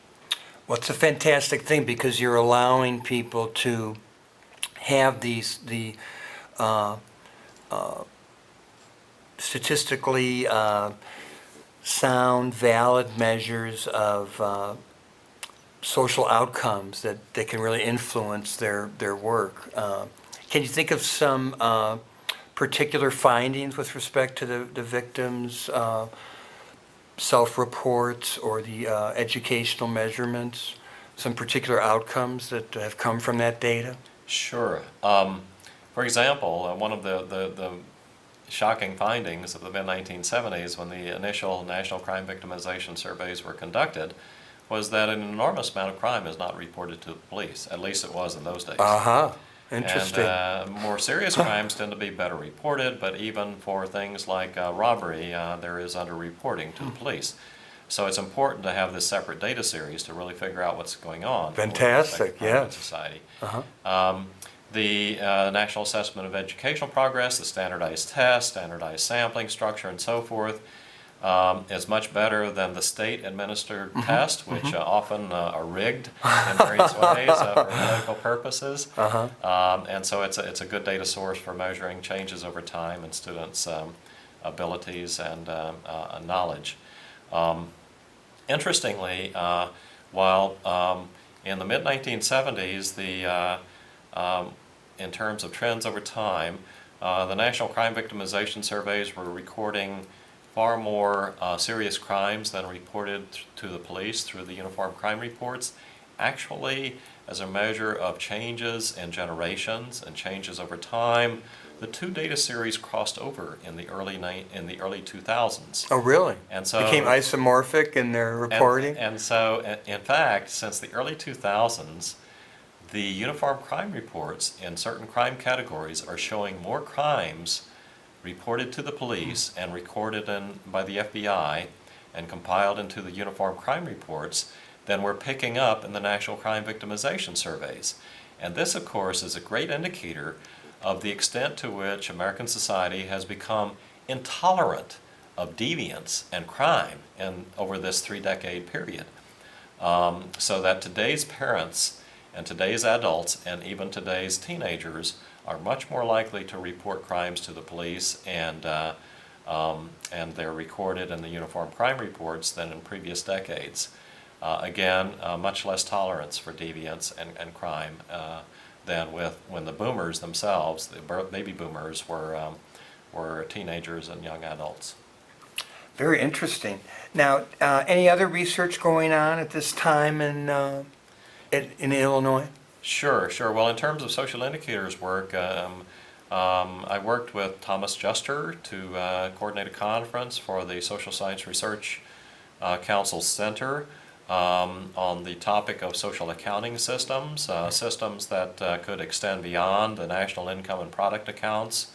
A: Well, it's a fantastic thing because you're allowing people to have the statistically sound, valid measures of social outcomes that can really influence their work. Can you think of some particular findings with respect to the victims' self-reports or the educational measurements, some particular outcomes that have come from that data?
B: Sure. For example, one of the shocking findings of the mid-1970s when the initial national crime victimization surveys were conducted was that an enormous amount of crime is not reported to the police, at least it was in those days.
A: Interesting.
B: And more serious crimes tend to be better reported, but even for things like robbery, there is underreporting to the police. So it's important to have this separate data series to really figure out what's going on.
A: Fantastic,
B: in society. The National Assessment of Educational Progress, the standardized test, standardized sampling structure, and so forth, is much better than the state-administered test, which often are rigged in various ways for political purposes. And so it's a good data source for measuring changes over time in students' abilities and knowledge. Interestingly, while in the mid-1970s, in terms of trends over time, the National Crime Victimization Surveys were recording far more serious crimes than reported to the police through the Uniform Crime Reports. Actually, as a measure of changes in generations and changes over time, the two data series crossed over in the early 2000s.
A: Oh, really?
B: And so
A: became isomorphic in their reporting?
B: And so, in fact, since the early 2000s, the Uniform Crime Reports in certain crime categories are showing more crimes reported to the police and recorded by the FBI and compiled into the Uniform Crime Reports than we're picking up in the National Crime Victimization Surveys. And this, of course, is a great indicator of the extent to which American society has become intolerant of deviance and crime over this 3-decade period. So that today's parents and today's adults and even today's teenagers are much more likely to report crimes to the police, and they're recorded in the Uniform Crime Reports than in previous decades. Again, much less tolerance for deviance and crime than when the boomers themselves, the baby boomers, were teenagers and young adults.
A: Very interesting. Now, any other research going on at this time in Illinois?
B: Sure. Well, in terms of social indicators work, I worked with Thomas Juster to coordinate a conference for the Social Science Research Council Center on the topic of social accounting systems, systems that could extend beyond the national income and product accounts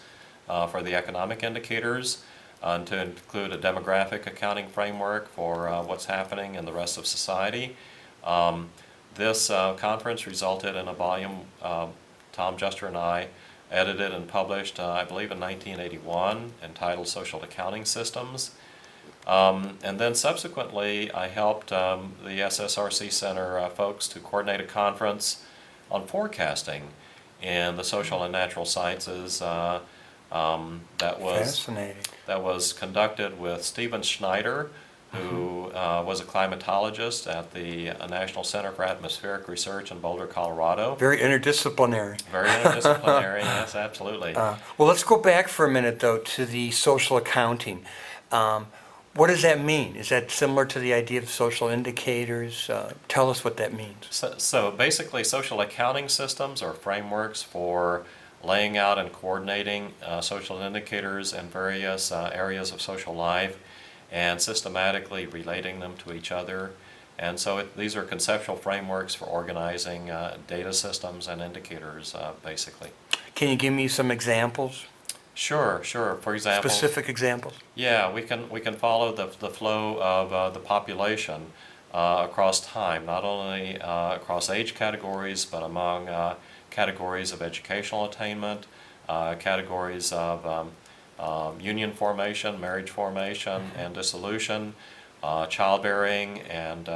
B: for the economic indicators, and to include a demographic accounting framework for what's happening in the rest of society. This conference resulted in a volume Tom Juster and I edited and published, I believe in 1981, entitled Social Accounting Systems. And then subsequently, I helped the SSRC Center folks to coordinate a conference on forecasting in the social and natural sciences that was conducted with Stephen Schneider, who was a climatologist at the National Center for Atmospheric Research in Boulder, Colorado.
A: Very interdisciplinary.
B: Very interdisciplinary, yes, absolutely.
A: Well, let's go back for a minute, though, to the social accounting. What does that mean? Is that similar to the idea of social indicators? Tell us what that means.
B: So basically, social accounting systems are frameworks for laying out and coordinating social indicators in various areas of social life and systematically relating them to each other. And so these are conceptual frameworks for organizing data systems and indicators, basically.
A: Can you give me some examples?
B: Sure. For example,
A: Specific examples?
B: yeah, we can follow the flow of the population across time, not only across age categories, but among categories of educational attainment, categories of union formation, marriage formation, and dissolution, childbearing, and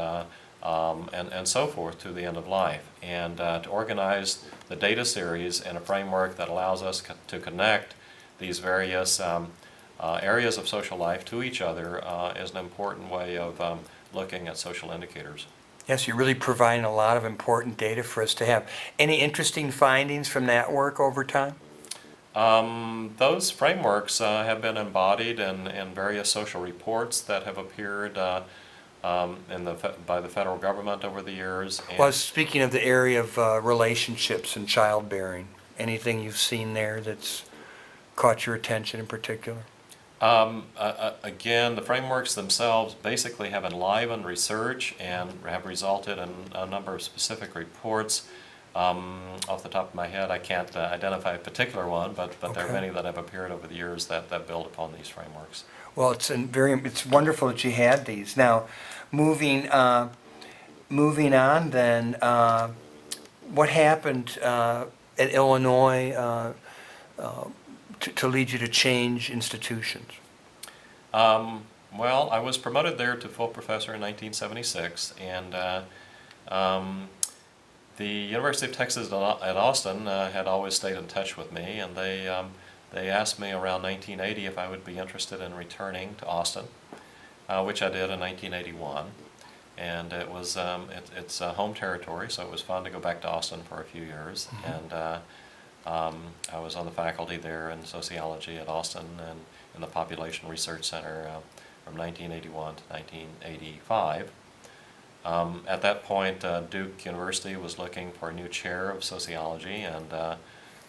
B: so forth to the end of life. And to organize the data series in a framework that allows us to connect these various areas of social life to each other is an important way of looking at social indicators.
A: Yes, you're really providing a lot of important data for us to have. Any interesting findings from that work over time?
B: Those frameworks have been embodied in various social reports that have appeared by the federal government over the years. And
A: Well, speaking of the area of relationships and childbearing, anything you've seen there that's caught your attention in particular?
B: Again, the frameworks themselves basically have enlivened research and have resulted in a number of specific reports. Off the top of my head, I can't identify a particular one, but there are
A: Okay.
B: many that have appeared over the years that build upon these frameworks.
A: Well, it's wonderful that you had these. Now, moving on then, what happened at Illinois to lead you to change institutions?
B: Well, I was promoted there to full professor in 1976, and the University of Texas at Austin had always stayed in touch with me, and they asked me around 1980 if I would be interested in returning to Austin, which I did in 1981. And it was it's home territory, so it was fun to go back to Austin for a few years. And I was on the faculty there in sociology at Austin and in the Population Research Center from 1981 to 1985. At that point, Duke University was looking for a new chair of sociology, and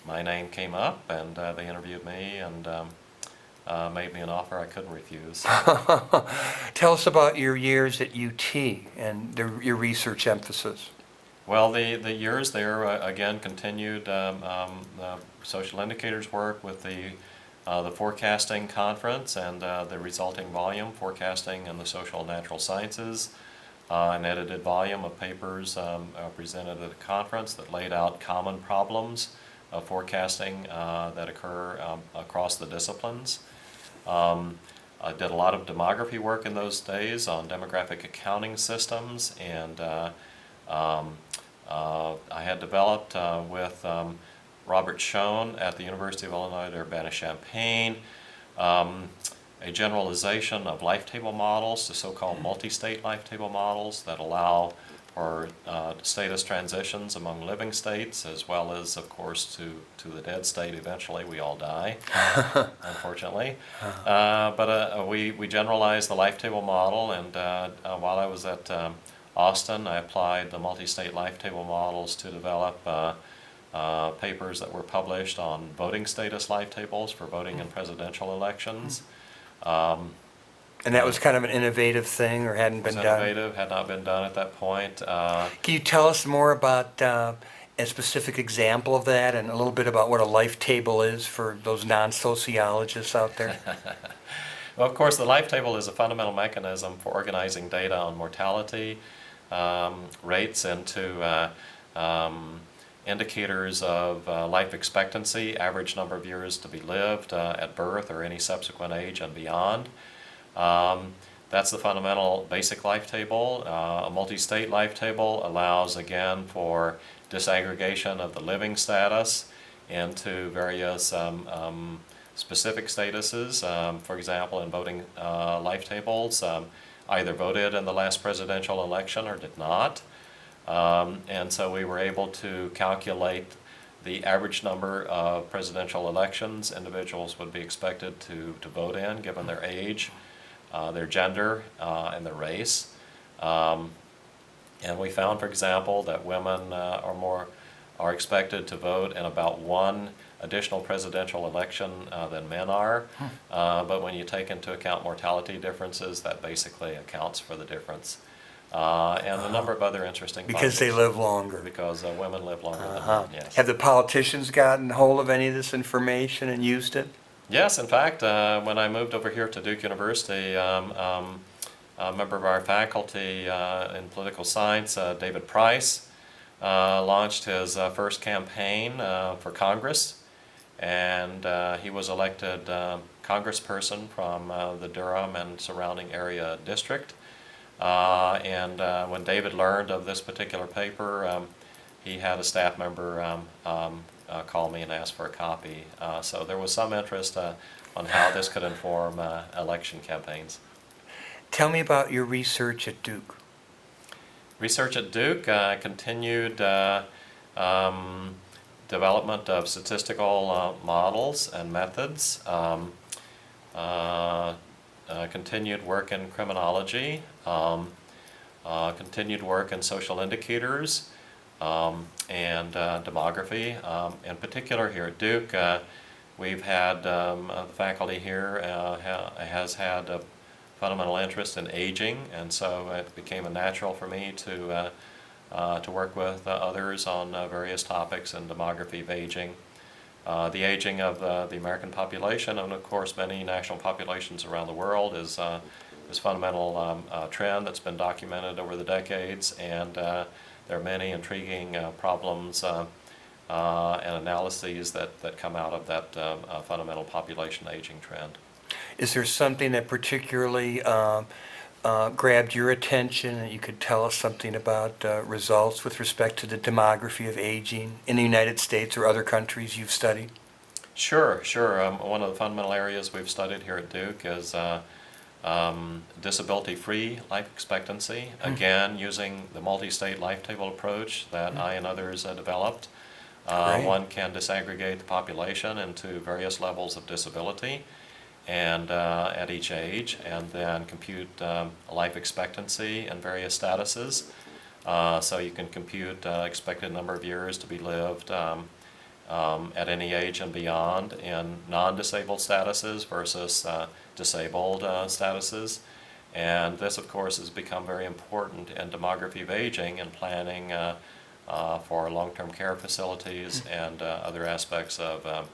B: my name came up, and they interviewed me and made me an offer I couldn't refuse.
A: Tell us about your years at UT and your research emphasis.
B: Well, the years there, again, continued social indicators work with the forecasting conference and the resulting volume, Forecasting in the Social and Natural Sciences, an edited volume of papers presented at the conference that laid out common problems of forecasting that occur across the disciplines. I did a lot of demography work in those days on demographic accounting systems, and I had developed with Robert Schoen at the University of Illinois at Urbana-Champaign a generalization of life table models to so-called multi-state life table models that allow for status transitions among living states, as well as, of course, to the dead state. Eventually, we all die, unfortunately. But we generalized the life table model, and while I was at Austin, I applied the multi-state life table models to develop papers that were published on voting status life tables for voting in presidential elections.
A: And that was kind of an innovative thing, or hadn't been done?
B: Innovative, had not been done at that point.
A: Can you tell us more about a specific example of that, and a little bit about what a life table is for those non-sociologists out there?
B: Well, of course, the life table is a fundamental mechanism for organizing data on mortality rates into indicators of life expectancy, average number of years to be lived at birth or any subsequent age and beyond. That's the fundamental basic life table. A multi-state life table allows, again, for disaggregation of the living status into various specific statuses. For example, in voting life tables, either voted in the last presidential election or did not. And so we were able to calculate the average number of presidential elections individuals would be expected to vote in, given their age, their gender, and their race. And we found, for example, that women are expected to vote in about one additional presidential election than men are. But when you take into account mortality differences, that basically accounts for the difference. And a number of other interesting
A: Because they
B: findings.
A: live longer.
B: Because women live longer than men, yes.
A: Have the politicians gotten hold of any of this information and used it?
B: Yes, in fact, when I moved over here to Duke University, a member of our faculty in political science, David Price, launched his first campaign for Congress, and he was elected congressperson from the Durham and surrounding area district. And when David learned of this particular paper, he had a staff member call me and ask for a copy. So there was some interest on how this could inform election campaigns.
A: Tell me about your research at Duke.
B: Research at Duke continued development of statistical models and methods, continued work in criminology, continued work in social indicators, and demography. In particular here at Duke, we've had, the faculty here has had a fundamental interest in aging, and so it became a natural for me to work with others on various topics in demography of aging. The aging of the American population, and of course many national populations around the world, is fundamental trend that's been documented over the decades, and there are many intriguing problems and analyses that come out of that fundamental population aging trend.
A: Is there something that particularly grabbed your attention that you could tell us something about results with respect to the demography of aging in the United States or other countries you've studied?
B: Sure. One of the fundamental areas we've studied here at Duke is disability-free life expectancy, again using the multi-state life table approach that I and others developed. One can disaggregate the population into various levels of disability and at each age, and then compute life expectancy and various statuses. So you can compute expected number of years to be lived at any age and beyond in non-disabled statuses versus disabled statuses. And this, of course, has become very important in demography of aging and planning for long-term care facilities and other aspects of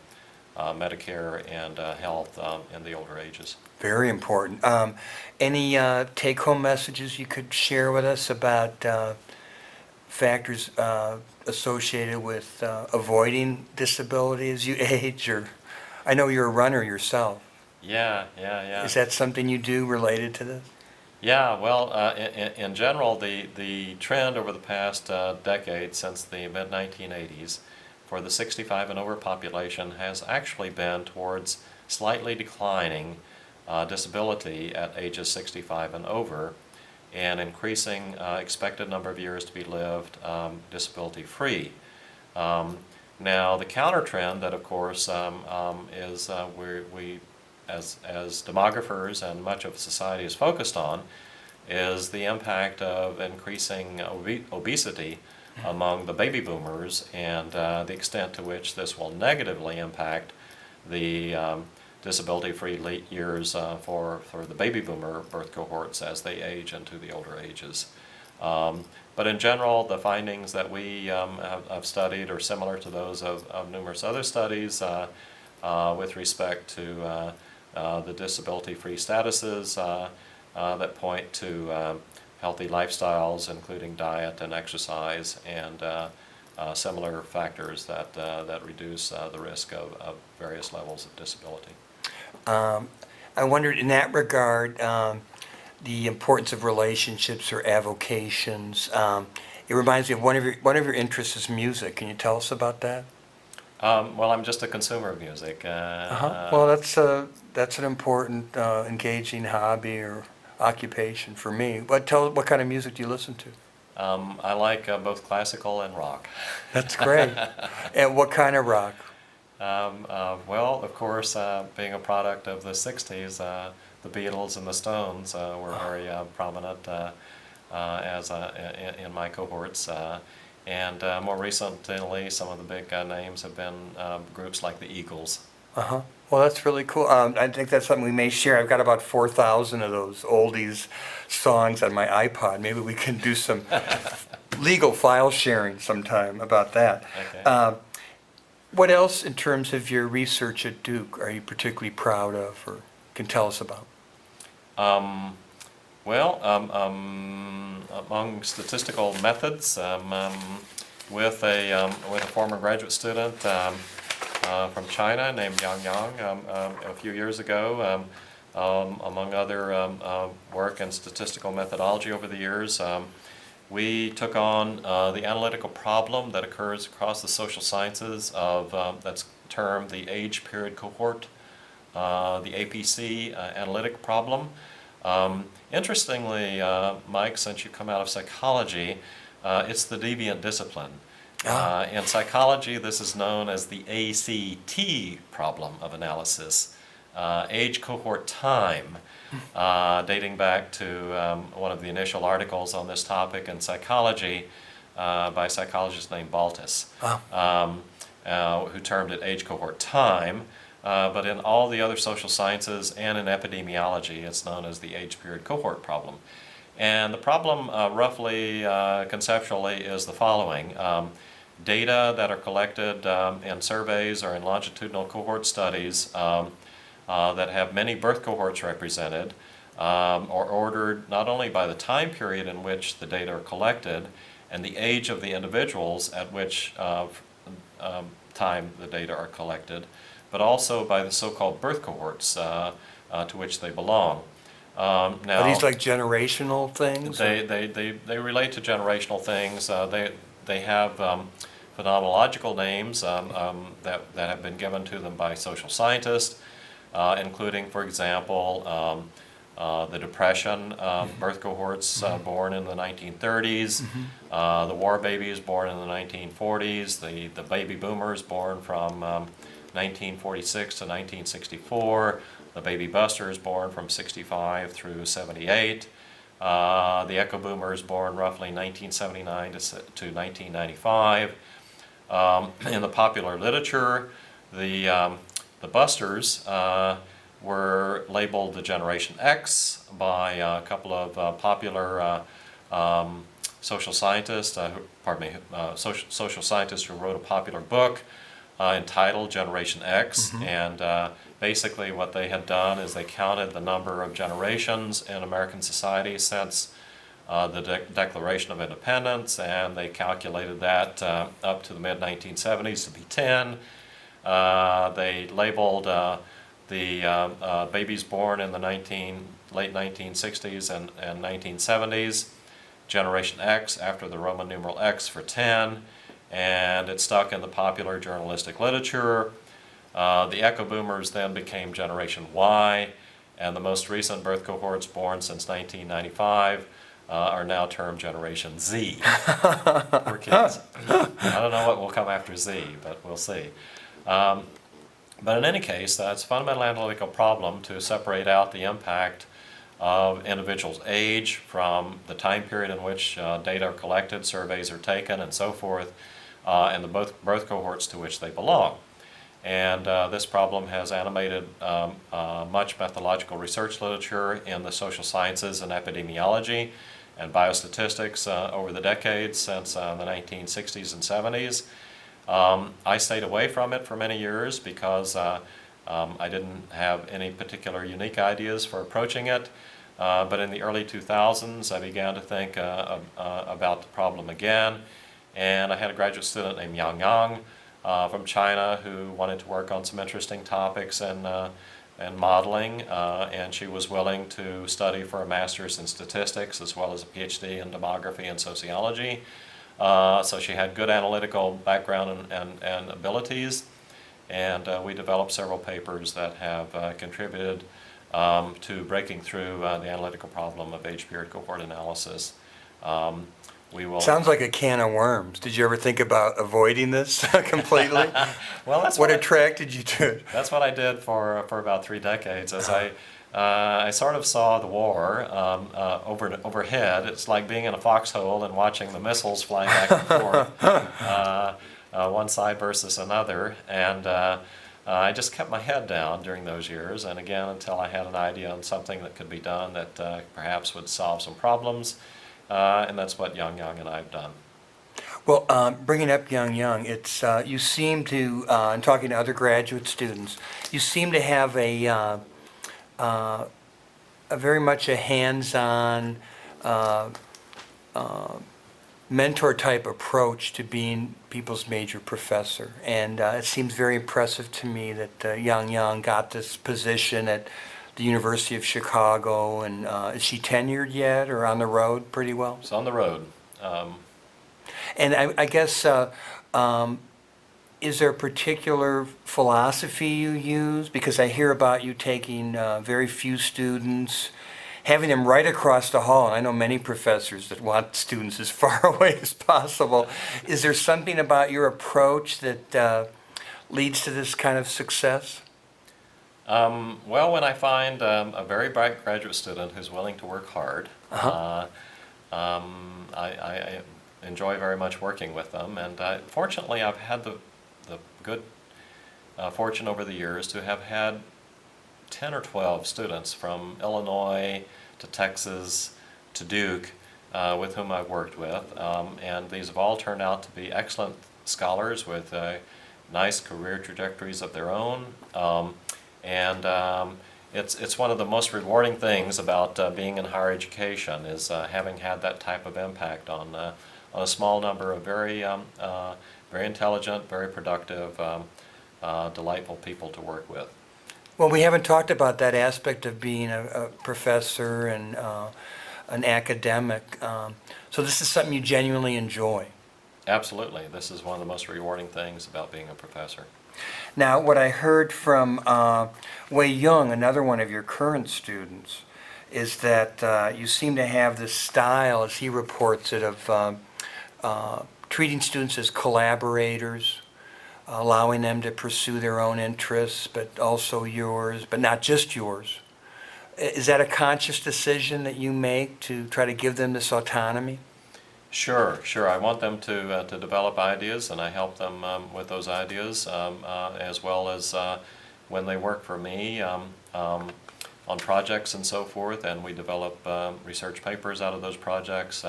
B: Medicare and health in the older ages.
A: Very important. Any take-home messages you could share with us about factors associated with avoiding disability as you age? Or I know you're a runner yourself.
B: Yeah.
A: Is that something you do related to this?
B: Yeah, well, in general, the trend over the past decade, since the mid-1980s, for the 65 and over population has actually been towards slightly declining disability at ages 65 and over, and increasing expected number of years to be lived disability-free. Now, the counter trend that, of course, is we as demographers and much of society is focused on is the impact of increasing obesity among the baby boomers, and the extent to which this will negatively impact the disability-free years for the baby boomer birth cohorts as they age into the older ages. But in general, the findings that we have studied are similar to those of numerous other studies with respect to the disability-free statuses that point to healthy lifestyles, including diet and exercise, and similar factors that reduce the risk of various levels of disability.
A: I wondered in that regard, the importance of relationships or avocations. It reminds me of one of your interests is music. Can you tell us about that?
B: Well, I'm just a consumer of music.
A: Well, that's an important, engaging hobby or occupation for me. What kind of music do you listen to?
B: I like both classical and rock.
A: That's great. And what kind of rock?
B: Well, of course, being a product of the 60s, the Beatles and the Stones were very prominent in my cohorts. And more recently, some of the big names have been groups like the Eagles.
A: Uh-huh. Well, that's really cool. I think that's something we may share. I've got about 4,000 of those oldies songs on my iPod. Maybe we can do some legal file sharing sometime about that.
B: Okay.
A: What else in terms of your research at Duke are you particularly proud of or can tell us about?
B: Well, among statistical methods, with a former graduate student from China named Yang Yang a few years ago, among other work in statistical methodology over the years, we took on the analytical problem that occurs across the social sciences of that's termed the age period cohort, the APC analytic problem. Interestingly, Mike, since you come out of psychology, it's the deviant discipline. In psychology, this is known as the ACT problem of analysis, age cohort time, dating back to one of the initial articles on this topic in psychology by a psychologist named Baltus, who termed it age cohort time. But in all the other social sciences and in epidemiology, it's known as the age period cohort problem. And the problem, roughly conceptually, is the following. Data that are collected in surveys or in longitudinal cohort studies that have many birth cohorts represented are ordered not only by the time period in which the data are collected and the age of the individuals at which time the data are collected, but also by the so-called birth cohorts to which they belong. Now,
A: Are these like generational things?
B: They relate to generational things. They have phenomenological names that have been given to them by social scientists, including, for example, the Depression birth cohorts born in the 1930s, the war babies born in the 1940s, the baby boomers born from 1946 to 1964, the baby busters born from 65 through 78, the echo boomers born roughly 1979 to 1995. In the popular literature, the busters were labeled the Generation X by a couple of popular social scientists, social scientists who wrote a popular book entitled Generation X, and basically what they had done is they counted the number of generations in American society since the Declaration of Independence, and they calculated that up to the mid-1970s to be 10. They labeled the babies born in the late 1960s and 1970s Generation X after the Roman numeral X for 10, and it stuck in the popular journalistic literature. The echo boomers then became Generation Y, and the most recent birth cohorts born since 1995 are now termed Generation Z. Poor kids. I don't know what will come after Z, but we'll see. But in any case, it's a fundamental analytical problem to separate out the impact of individuals' age from the time period in which data are collected, surveys are taken, and so forth, and the birth cohorts to which they belong. And this problem has animated much methodological research literature in the social sciences and epidemiology and biostatistics over the decades since the 1960s and 70s. I stayed away from it for many years because I didn't have any particular unique ideas for approaching it. But in the early 2000s, I began to think about the problem again. And I had a graduate student named Yang Yang from China who wanted to work on some interesting topics in modeling, and she was willing to study for a master's in statistics as well as a PhD in demography and sociology. So she had good analytical background and abilities, and we developed several papers that have contributed to breaking through the analytical problem of age period cohort analysis. We will.
A: Sounds like a can of worms. Did you ever think about avoiding this completely?
B: Well, that's
A: What attracted you to it?
B: That's what I did for about 3 decades. As I sort of saw the war overhead. It's like being in a foxhole and watching the missiles flying back and forth, one side versus another. And I just kept my head down during those years, and again, until I had an idea on something that could be done that perhaps would solve some problems. And that's what Young and I have done.
A: Well, bringing up Young, it's you seem to, in talking to other graduate students, you seem to have a very much a hands-on mentor-type approach to being people's major professor, and it seems very impressive to me that Young got this position at the University of Chicago, and is she tenured yet or on the road pretty well?
B: It's on the road.
A: And I guess, is there a particular philosophy you use? Because I hear about you taking very few students, having them right across the hall, and I know many professors that want students as far away as possible. Is there something about your approach that leads to this kind of success?
B: Well, when I find a very bright graduate student who's willing to work hard, I enjoy very much working with them. And fortunately, I've had the good fortune over the years to have had 10 or 12 students from Illinois to Texas to Duke with whom I've worked with. And these have all turned out to be excellent scholars with nice career trajectories of their own. It's one of the most rewarding things about being in higher education is having had that type of impact on a small number of very intelligent, very productive, delightful people to work with.
A: Well, we haven't talked about that aspect of being a professor and an academic. So this is something you genuinely enjoy.
B: Absolutely. This is one of the most rewarding things about being a professor.
A: Now, what I heard from Wei Young, another one of your current students, is that you seem to have this style, as he reports it, of treating students as collaborators, allowing them to pursue their own interests, but also yours, but not just yours. Is that a conscious decision that you make to try to give them this autonomy?
B: Sure. I want them to develop ideas, and I help them with those ideas, as well as when they work for me on projects and so forth, and we develop research papers out of those projects.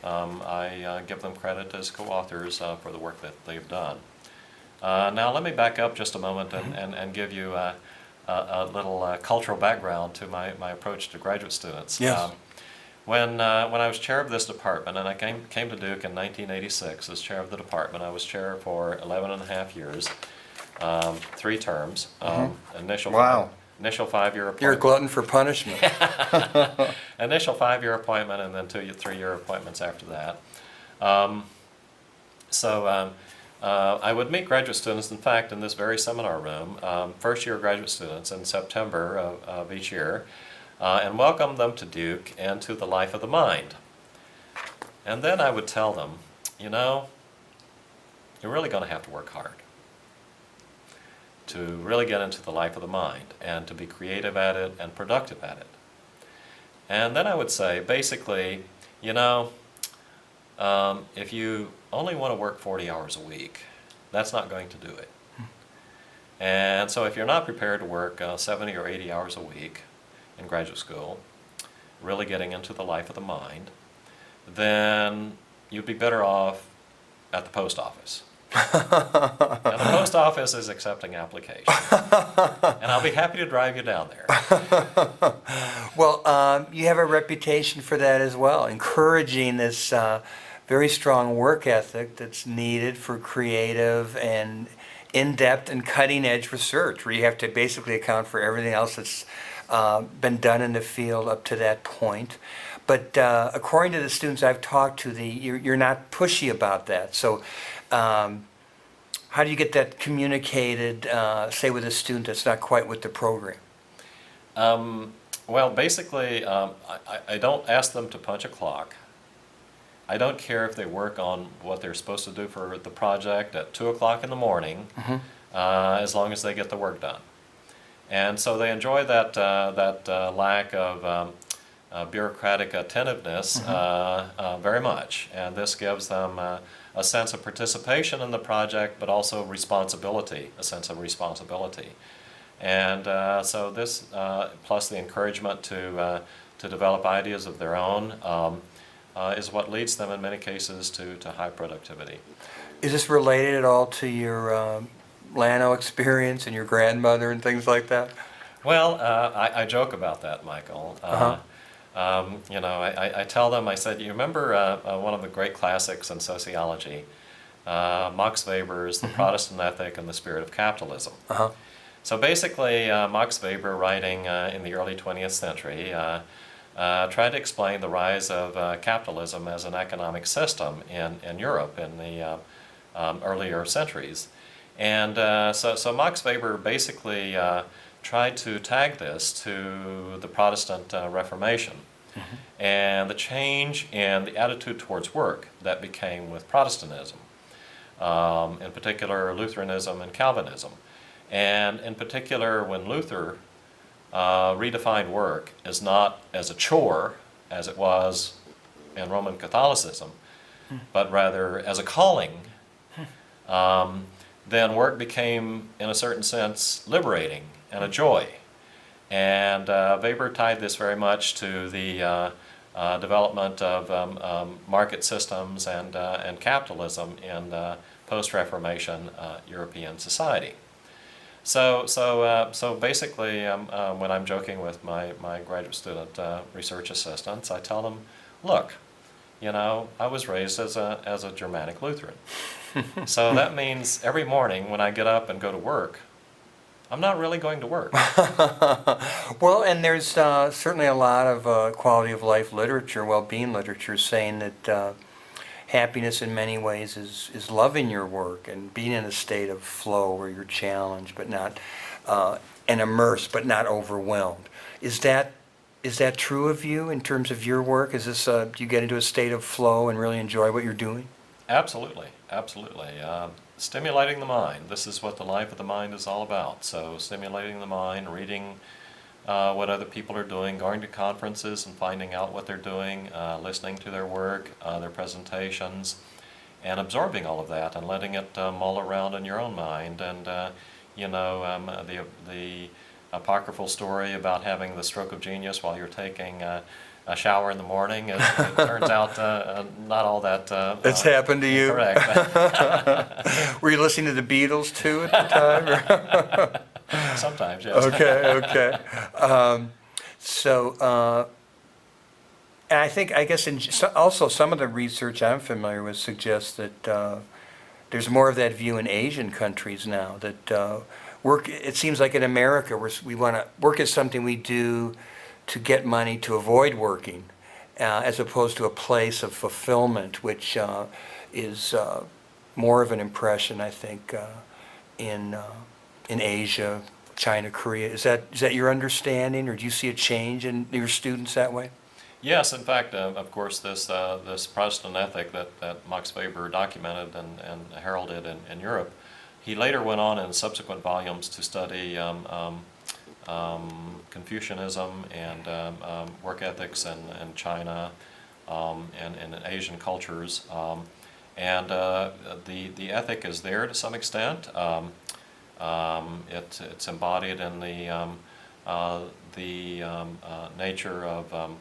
B: I give them credit as co-authors for the work that they've done. Now let me back up just a moment and give you a little cultural background to my approach to graduate students.
A: Yes.
B: When I was chair of this department, and I came to Duke in 1986 as chair of the department, I was chair for 11 and a half years, 3 terms. Initial
A: Wow.
B: Initial 5-year appointment.
A: You're a glutton for punishment.
B: Initial 5-year appointment, and then 3-year appointments after that. I would meet graduate students, in fact, in this very seminar room, first-year graduate students in September of each year, and welcome them to Duke and to the life of the mind. And then I would tell them, you know, you're really going to have to work hard to really get into the life of the mind and to be creative at it and productive at it. And then I would say, basically, you know, if you only want to work 40 hours a week, that's not going to do it. And so if you're not prepared to work 70 or 80 hours a week in graduate school, really getting into the life of the mind, then you'd be better off at the post office. And the post office is accepting applications. And I'll be happy to drive you down there.
A: Well, you have a reputation for that as well, encouraging this very strong work ethic that's needed for creative and in-depth and cutting-edge research, where you have to basically account for everything else that's been done in the field up to that point. But according to the students I've talked to, you're not pushy about that. So how do you get that communicated, say, with a student that's not quite with the program?
B: Well, basically, I don't ask them to punch a clock. I don't care if they work on what they're supposed to do for the project at 2 o'clock in the morning, as long as they get the work done. And so they enjoy that, lack of bureaucratic attentiveness very much. And this gives them a sense of participation in the project, but also responsibility, a sense of responsibility. And so this, plus the encouragement to develop ideas of their own, is what leads them in many cases to high productivity.
A: Is this related at all to your Llano experience and your grandmother and things like that?
B: Well, I joke about that, Michael. You know, I tell them, I said, you remember one of the great classics in sociology, Max Weber's The Protestant Ethic and the Spirit of Capitalism. So basically, Max Weber, writing in the early 20th century, tried to explain the rise of capitalism as an economic system in Europe in the earlier centuries. And so Max Weber basically tried to tag this to the Protestant Reformation and the change in the attitude towards work that became with Protestantism, in particular Lutheranism and Calvinism. And in particular, when Luther redefined work as not as a chore, as it was in Roman Catholicism, but rather as a calling, then work became, in a certain sense, liberating and a joy. And Weber tied this very much to the development of market systems and capitalism in post-Reformation European society. So basically, when I'm joking with my graduate student research assistants, I tell them, look, you know, I was raised as a Germanic Lutheran. So that means every morning when I get up and go to work, I'm not really going to work.
A: Well, and there's certainly a lot of quality of life literature, well-being literature, saying that happiness in many ways is loving your work and being in a state of flow where you're challenged but not, and immersed but not overwhelmed. Is that true of you in terms of your work? Is this, do you get into a state of flow and really enjoy what you're doing?
B: Absolutely, absolutely. Stimulating the mind. This is what the life of the mind is all about. So stimulating the mind, reading what other people are doing, going to conferences and finding out what they're doing, listening to their work, their presentations, and absorbing all of that and letting it mull around in your own mind. And you know, the apocryphal story about having the stroke of genius while you're taking a shower in the morning, it turns out not all that.
A: It's happened to you?
B: Correct.
A: Were you listening to the Beatles too at the time?
B: Sometimes, yes.
A: Okay. And I guess also some of the research I'm familiar with suggests that there's more of that view in Asian countries now, that work, it seems like in America, we want to, work is something we do to get money to avoid working, as opposed to a place of fulfillment, which is more of an impression, I think, in Asia, China, Korea. Is that your understanding, or do you see a change in your students that way?
B: Yes, in fact, of course, this Protestant ethic that Max Weber documented and heralded in Europe, he later went on in subsequent volumes to study Confucianism and work ethics in China and in Asian cultures. And the ethic is there to some extent. It's embodied in the nature of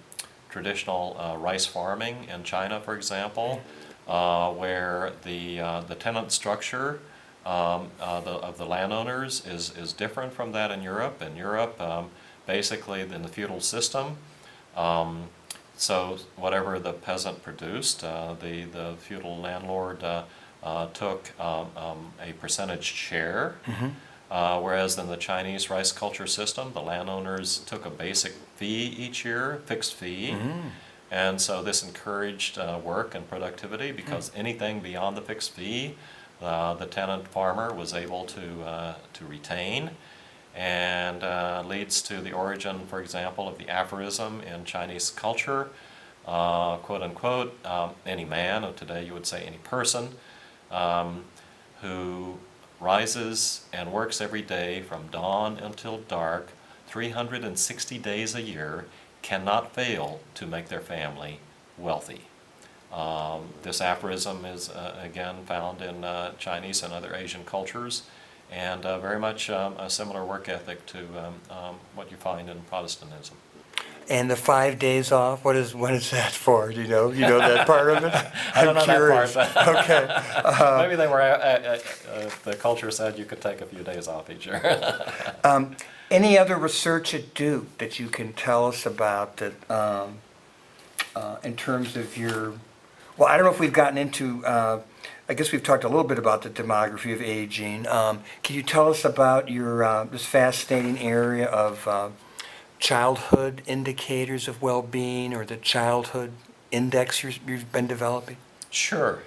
B: traditional rice farming in China, for example, where the tenant structure of the landowners is different from that in Europe. In Europe, basically in the feudal system, so whatever the peasant produced, the feudal landlord took a percentage share, whereas in the Chinese rice culture system, the landowners took a basic fee each year, fixed fee, and so this encouraged work and productivity, because anything beyond the fixed fee, the tenant farmer was able to retain, and leads to the origin, for example, of the aphorism in Chinese culture, quote unquote, any man, or today you would say any person, who rises and works every day from dawn until dark, 360 days a year, cannot fail to make their family wealthy. This aphorism is again found in Chinese and other Asian cultures, and very much a similar work ethic to what you find in Protestantism.
A: And the 5 days off, what is that for? Do you know that part of it?
B: I don't know
A: curious.
B: that part.
A: Okay.
B: Maybe they were. The culture said you could take a few days off each year.
A: Any other research at Duke that you can tell us about that, in terms of your? Well, I don't know if we've gotten into. I guess we've talked a little bit about the demography of aging. Can you tell us about your this fascinating area of childhood indicators of well-being, or the childhood index you've been developing?
B: Sure.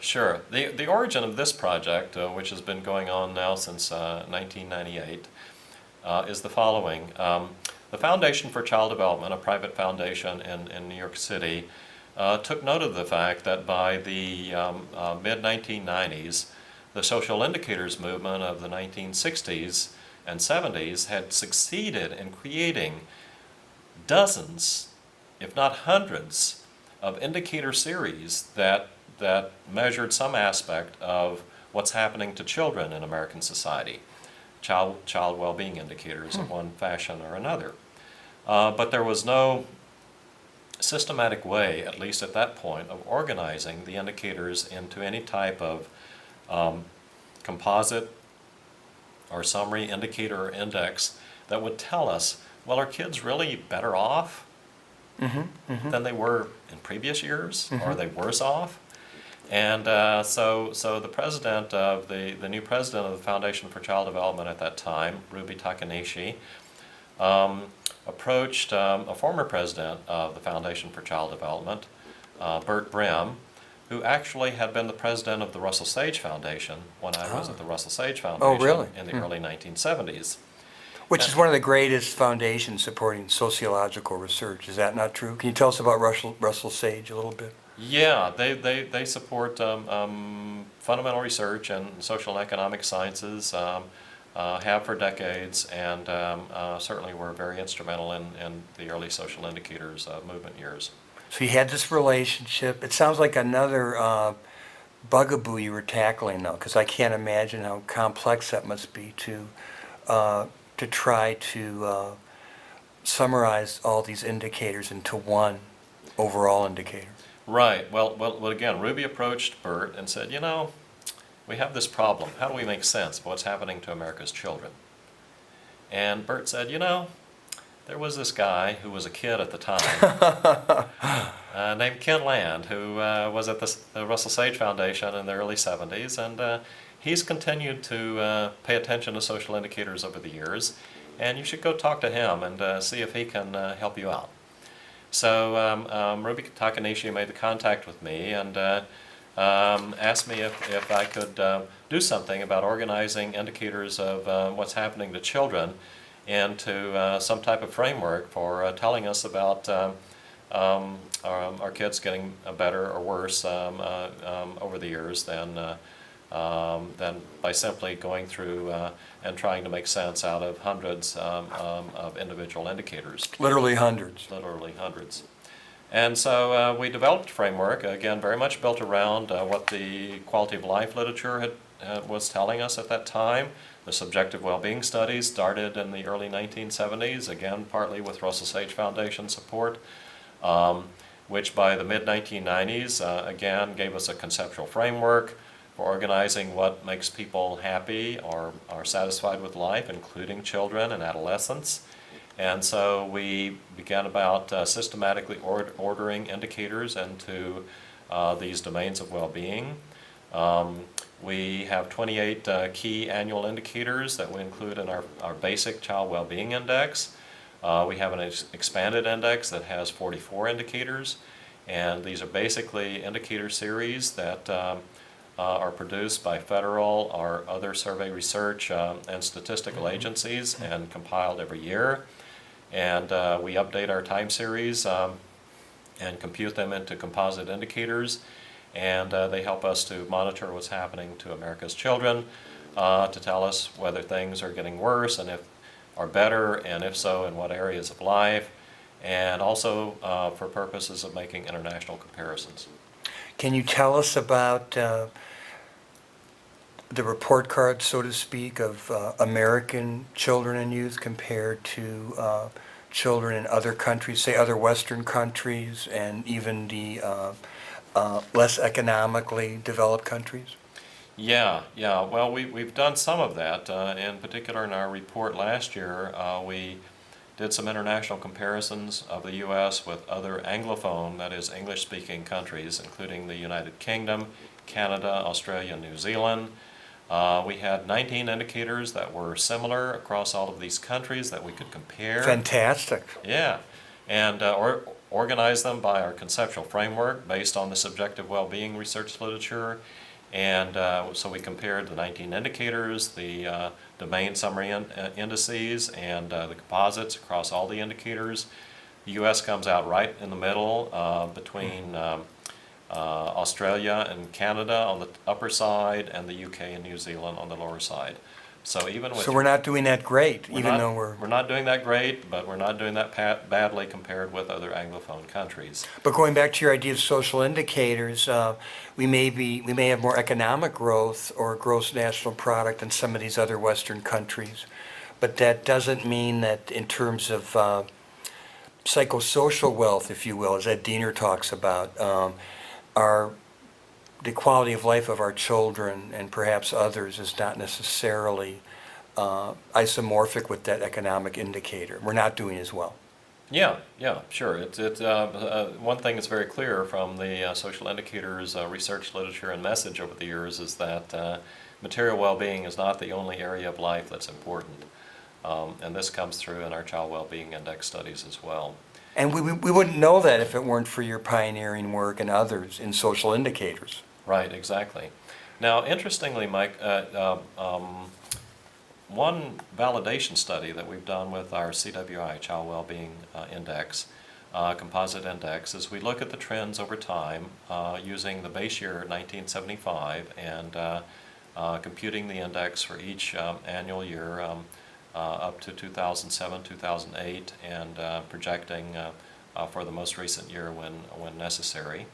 B: The origin of this project, which has been going on now since 1998, is the following. The Foundation for Child Development, a private foundation in New York City, took note of the fact that by the mid-1990s, the social indicators movement of the 1960s and 70s had succeeded in creating dozens, if not hundreds, of indicator series that measured some aspect of what's happening to children in American society, child well-being indicators in one fashion or another. But there was no systematic way, at least at that point, of organizing the indicators into any type of composite or summary indicator or index that would tell us, well, are kids really better off than they were in previous years? Or are they worse off? And so the president of the new president of the Foundation for Child Development at that time, Ruby Takanishi, approached a former president of the Foundation for Child Development, Bert Brim, who actually had been the president of the Russell Sage Foundation when I was at the Russell Sage Foundation in the early 1970s.
A: Which is one of the greatest foundations supporting sociological research. Is that not true? Can you tell us about Russell Sage a little bit?
B: Yeah, they support fundamental research in social and economic sciences, have for decades, and certainly were very instrumental in the early social indicators movement years.
A: So you had this relationship. It sounds like another bugaboo you were tackling, though, because I can't imagine how complex that must be to try to summarize all these indicators into one overall indicator.
B: Right. Well, again, Ruby approached Bert and said, we have this problem. How do we make sense of what's happening to America's children? And Bert said, there was this guy who was a kid at the time named Ken Land, who was at the Russell Sage Foundation in the early 70s, and he's continued to pay attention to social indicators over the years, and you should go talk to him and see if he can help you out. So Ruby Takanishi made the contact with me and asked me if I could do something about organizing indicators of what's happening to children into some type of framework for telling us about our kids getting better or worse over the years than by simply going through and trying to make sense out of hundreds of individual indicators.
A: Literally hundreds.
B: Literally hundreds. And so we developed a framework, again, very much built around what the quality of life literature was telling us at that time. The subjective well-being studies started in the early 1970s, again, partly with Russell Sage Foundation support, which by the mid-1990s, again, gave us a conceptual framework for organizing what makes people happy or are satisfied with life, including children and adolescents. And so we began about systematically ordering indicators into these domains of well-being. We have 28 key annual indicators that we include in our basic child well-being index. We have an expanded index that has 44 indicators, and these are basically indicator series that are produced by federal or other survey research and statistical agencies and compiled every year. And we update our time series and compute them into composite indicators. And they help us to monitor what's happening to America's children, to tell us whether things are getting worse and if are better, and if so, in what areas of life, and also for purposes of making international comparisons.
A: Can you tell us about the report card, so to speak, of American children and youth compared to children in other countries, say other Western countries, and even the less economically developed countries?
B: Yeah. Well, we've done some of that. In particular, in our report last year, we did some international comparisons of the U.S. with other Anglophone, that is English-speaking countries, including the United Kingdom, Canada, Australia, and New Zealand. We had 19 indicators that were similar across all of these countries that we could compare.
A: Fantastic.
B: Yeah, and organize them by our conceptual framework based on the subjective well-being research literature. And so we compared the 19 indicators, the domain summary indices, and the composites across all the indicators. The U.S. comes out right in the middle between Australia and Canada on the upper side, and the UK and New Zealand on the lower side. So even with
A: So we're not doing that great, even though
B: we're not doing that great, but we're not doing that badly compared with other Anglophone countries.
A: But going back to your idea of social indicators, we may have more economic growth or gross national product than some of these other Western countries. But that doesn't mean that in terms of psychosocial wealth, if you will, as Ed Diener talks about, the quality of life of our children and perhaps others is not necessarily isomorphic with that economic indicator. We're not doing as well.
B: Yeah, sure. One thing that's very clear from the social indicators research literature and message over the years is that material well-being is not the only area of life that's important. And this comes through in our Child Well-Being Index studies as well.
A: And we wouldn't know that if it weren't for your pioneering work and others in social indicators.
B: Right, exactly. Now, interestingly, Mike, one validation study that we've done with our CWI, Child Wellbeing Index, composite index, is we look at the trends over time using the base year 1975 and computing the index for each annual year up to 2007, 2008, and projecting for the most recent year when necessary.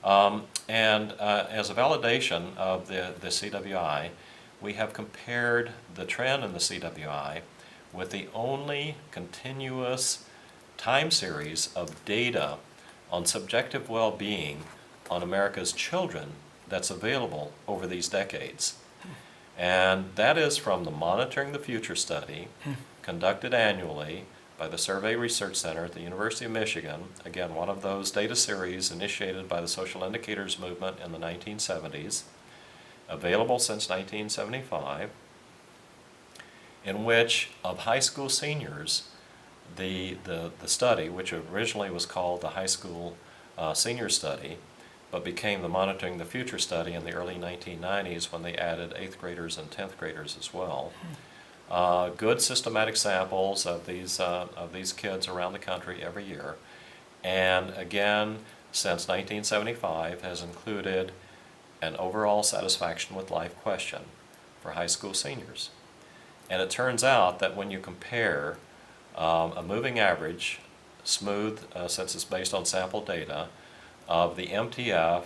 B: And as a validation of the CWI, we have compared the trend in the CWI with the only continuous time series of data on subjective well-being on America's children that's available over these decades. And that is from the Monitoring the Future study, conducted annually by the Survey Research Center at the University of Michigan, again, one of those data series initiated by the social indicators movement in the 1970s, available since 1975, in which of high school seniors, the study, which originally was called the High School Senior Study, but became the Monitoring the Future study in the early 1990s when they added 8th graders and 10th graders as well. Good systematic samples of these kids around the country every year, and again, since 1975, has included an overall satisfaction with life question for high school seniors. And it turns out that when you compare a moving average, smooth, since it's based on sample data, of the MTF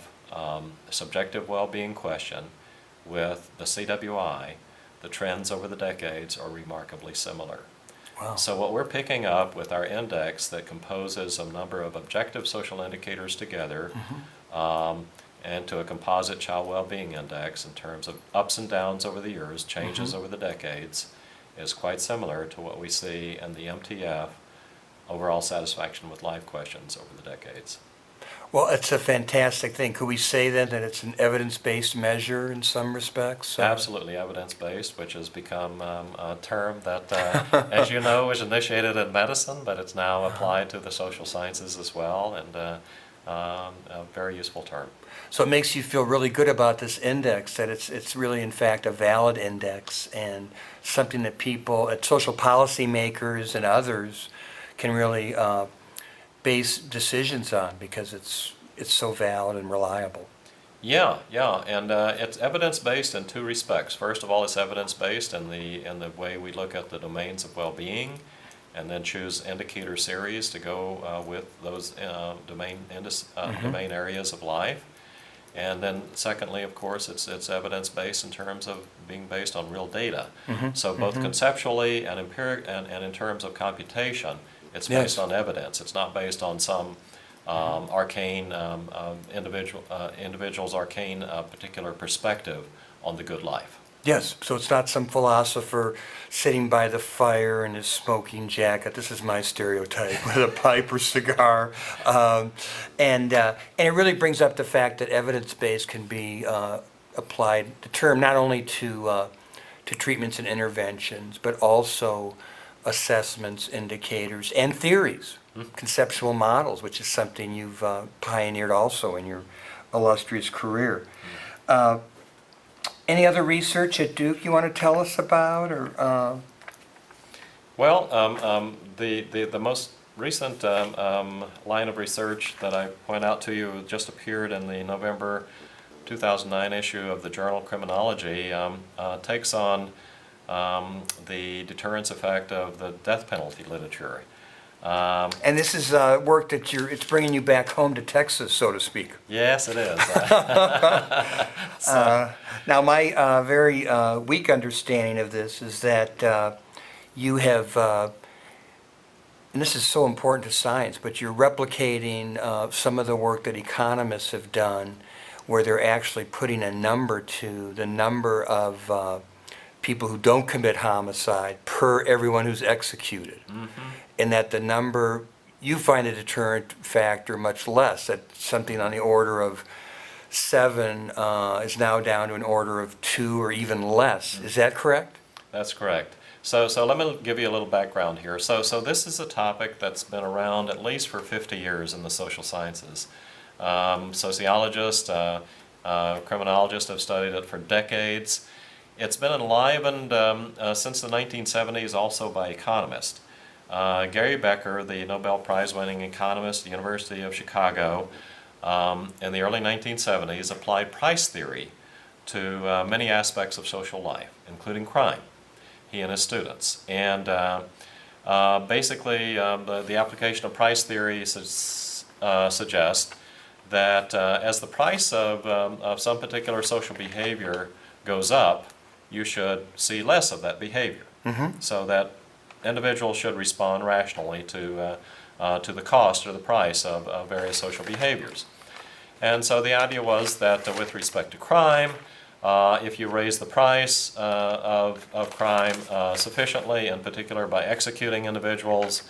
B: subjective well-being question with the CWI, the trends over the decades are remarkably similar.
A: Wow.
B: So what we're picking up with our index that composes a number of objective social indicators together and to a composite child well-being index in terms of ups and downs over the years, changes over the decades, is quite similar to what we see in the MTF overall satisfaction with life questions over the decades.
A: Well, it's a fantastic thing. Could we say then that it's an evidence-based measure in some respects?
B: Absolutely evidence-based, which has become a term that, as you know, was initiated in medicine, but it's now applied to the social sciences as well. And a very useful term.
A: So it makes you feel really good about this index, that it's really in fact a valid index and something that people, social policy makers and others can really base decisions on because it's so valid and reliable.
B: Yeah, and it's evidence-based in two respects. First of all, it's evidence-based in the way we look at the domains of well-being, and then choose indicator series to go with those domain areas of life. And then secondly, of course, it's evidence-based in terms of being based on real data. So both conceptually and and in terms of computation, it's based on evidence. It's not based on some arcane individual's arcane particular perspective on the good life.
A: Yes, so it's not some philosopher sitting by the fire in his smoking jacket. This is my stereotype, with a pipe or cigar. And it really brings up the fact that evidence-based can be applied, the term, not only to treatments and interventions, but also assessments, indicators, and theories, conceptual models, which is something you've pioneered also in your illustrious career. Any other research at Duke you want to tell us about, or?
B: Well, the most recent line of research that I point out to you just appeared in the November 2009 issue of the journal Criminology, takes on the deterrence effect of the death penalty literature.
A: And this is work that it's bringing you back home to Texas, so to speak.
B: Yes, it is.
A: Now, my very weak understanding of this is that you have, and this is so important to science, but you're replicating some of the work that economists have done, where they're actually putting a number to the number of people who don't commit homicide per everyone who's executed. And that the number, you find a deterrent factor much less, that something on the order of 7 is now down to an order of 2 or even less. Is that correct?
B: That's correct. So let me give you a little background here. So this is a topic that's been around at least for 50 years in the social sciences. Sociologists, criminologists have studied it for decades. It's been enlivened since the 1970s also by economists. Gary Becker, the Nobel Prize-winning economist at the University of Chicago, in the early 1970s applied price theory to many aspects of social life, including crime, he and his students. And basically, the application of price theory suggests that as the price of some particular social behavior goes up, you should see less of that behavior. So that individuals should respond rationally to the cost or the price of various social behaviors. And so the idea was that with respect to crime, if you raise the price of crime sufficiently, in particular by executing individuals,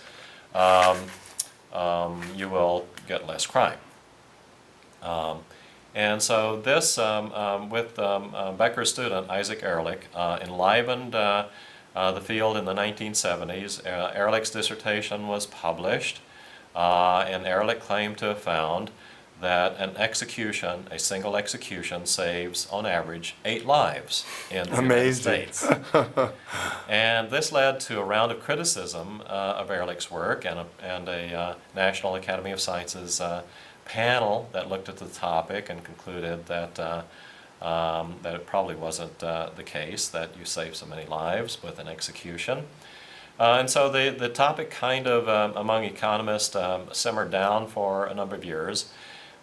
B: you will get less crime. And so this, with Becker's student, Isaac Ehrlich, enlivened the field in the 1970s. Ehrlich's dissertation was published, and Ehrlich claimed to have found that an execution, a single execution, saves on average 8 lives in the United States. And this led to a round of criticism of Ehrlich's work and a National Academy of Sciences panel that looked at the topic and concluded that that it probably wasn't the case that you save so many lives with an execution. And so the topic kind of, among economists, simmered down for a number of years.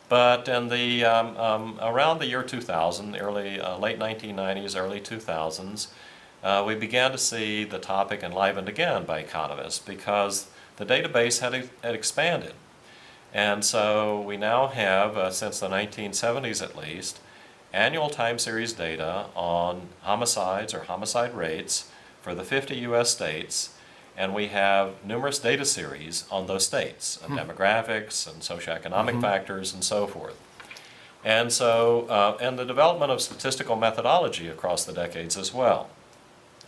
B: But in the, around the year 2000, late 1990s, early 2000s, we began to see the topic enlivened again by economists because the database had expanded. And so we now have, since the 1970s at least, annual time series data on homicides or homicide rates for the 50 U.S. states, and we have numerous data series on those states, demographics and socioeconomic factors and so forth. And so, and the development of statistical methodology across the decades as well,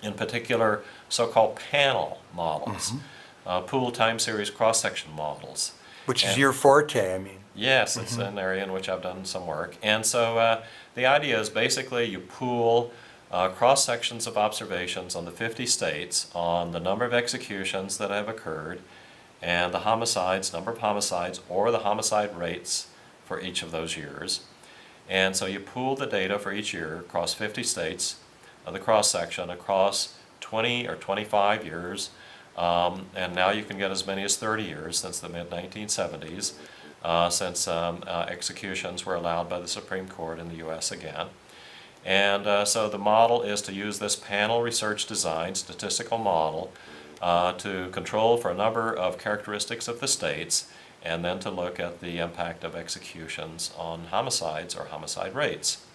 B: in particular so-called panel models, pooled time series cross-section models.
A: Which is your forte, I mean.
B: Yes, it's an area in which I've done some work. And so the idea is basically you pool cross sections of observations on the 50 states on the number of executions that have occurred and the homicides, number of homicides, or the homicide rates for each of those years. And so you pool the data for each year across 50 states of the cross section across 20 or 25 years. And now you can get as many as 30 years since the mid-1970s, since executions were allowed by the Supreme Court in the U.S. again. And so the model is to use this panel research design statistical model to control for a number of characteristics of the states, and then to look at the impact of executions on homicides or homicide rates.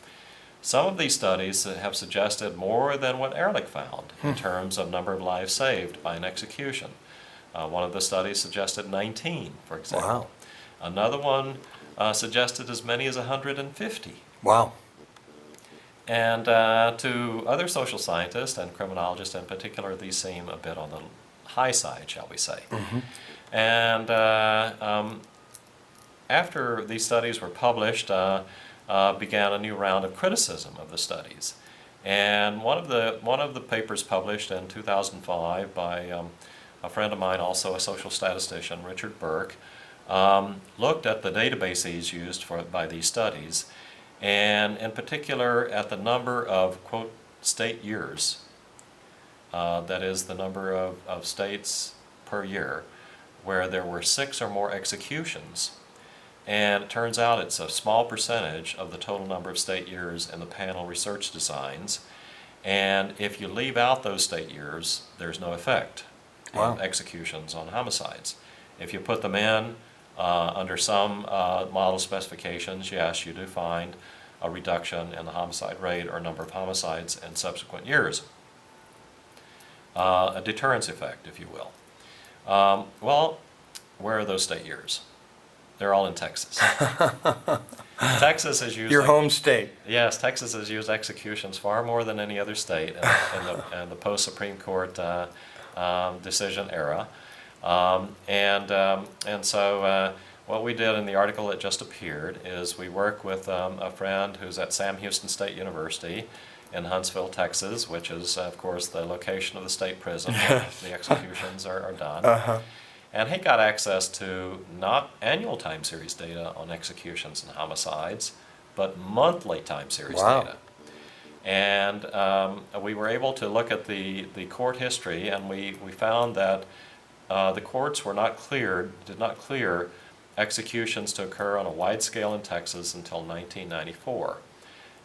B: Some of these studies have suggested more than what Ehrlich found in terms of number of lives saved by an execution. One of the studies suggested 19, for example.
A: Wow.
B: Another one suggested as many as 150.
A: Wow.
B: And to other social scientists and criminologists in particular, these seem a bit on the high side, shall we say. And after these studies were published, began a new round of criticism of the studies. And one of the papers published in 2005 by a friend of mine, also a social statistician, Richard Burke, looked at the databases used by these studies, and in particular at the number of, quote, state years, that is the number of states per year, where there were 6 or more executions. And it turns out it's a small percentage of the total number of state years in the panel research designs. And if you leave out those state years, there's no effect of executions on homicides. If you put them in under some model specifications, yes, you do find a reduction in the homicide rate or number of homicides in subsequent years. A deterrence effect, if you will. Well, where are those state years? They're all in Texas. Texas has used...
A: Your home state.
B: Yes, Texas has used executions far more than any other state in the post-Supreme Court decision era. And so what we did in the article that just appeared is we work with a friend who's at Sam Houston State University in Huntsville, Texas, which is, of course, the location of the state prison where the executions are done. And he got access to not annual time series data on executions and homicides, but monthly time series data. And we were able to look at the court history, and we found that the courts did not clear executions to occur on a wide scale in Texas until 1994.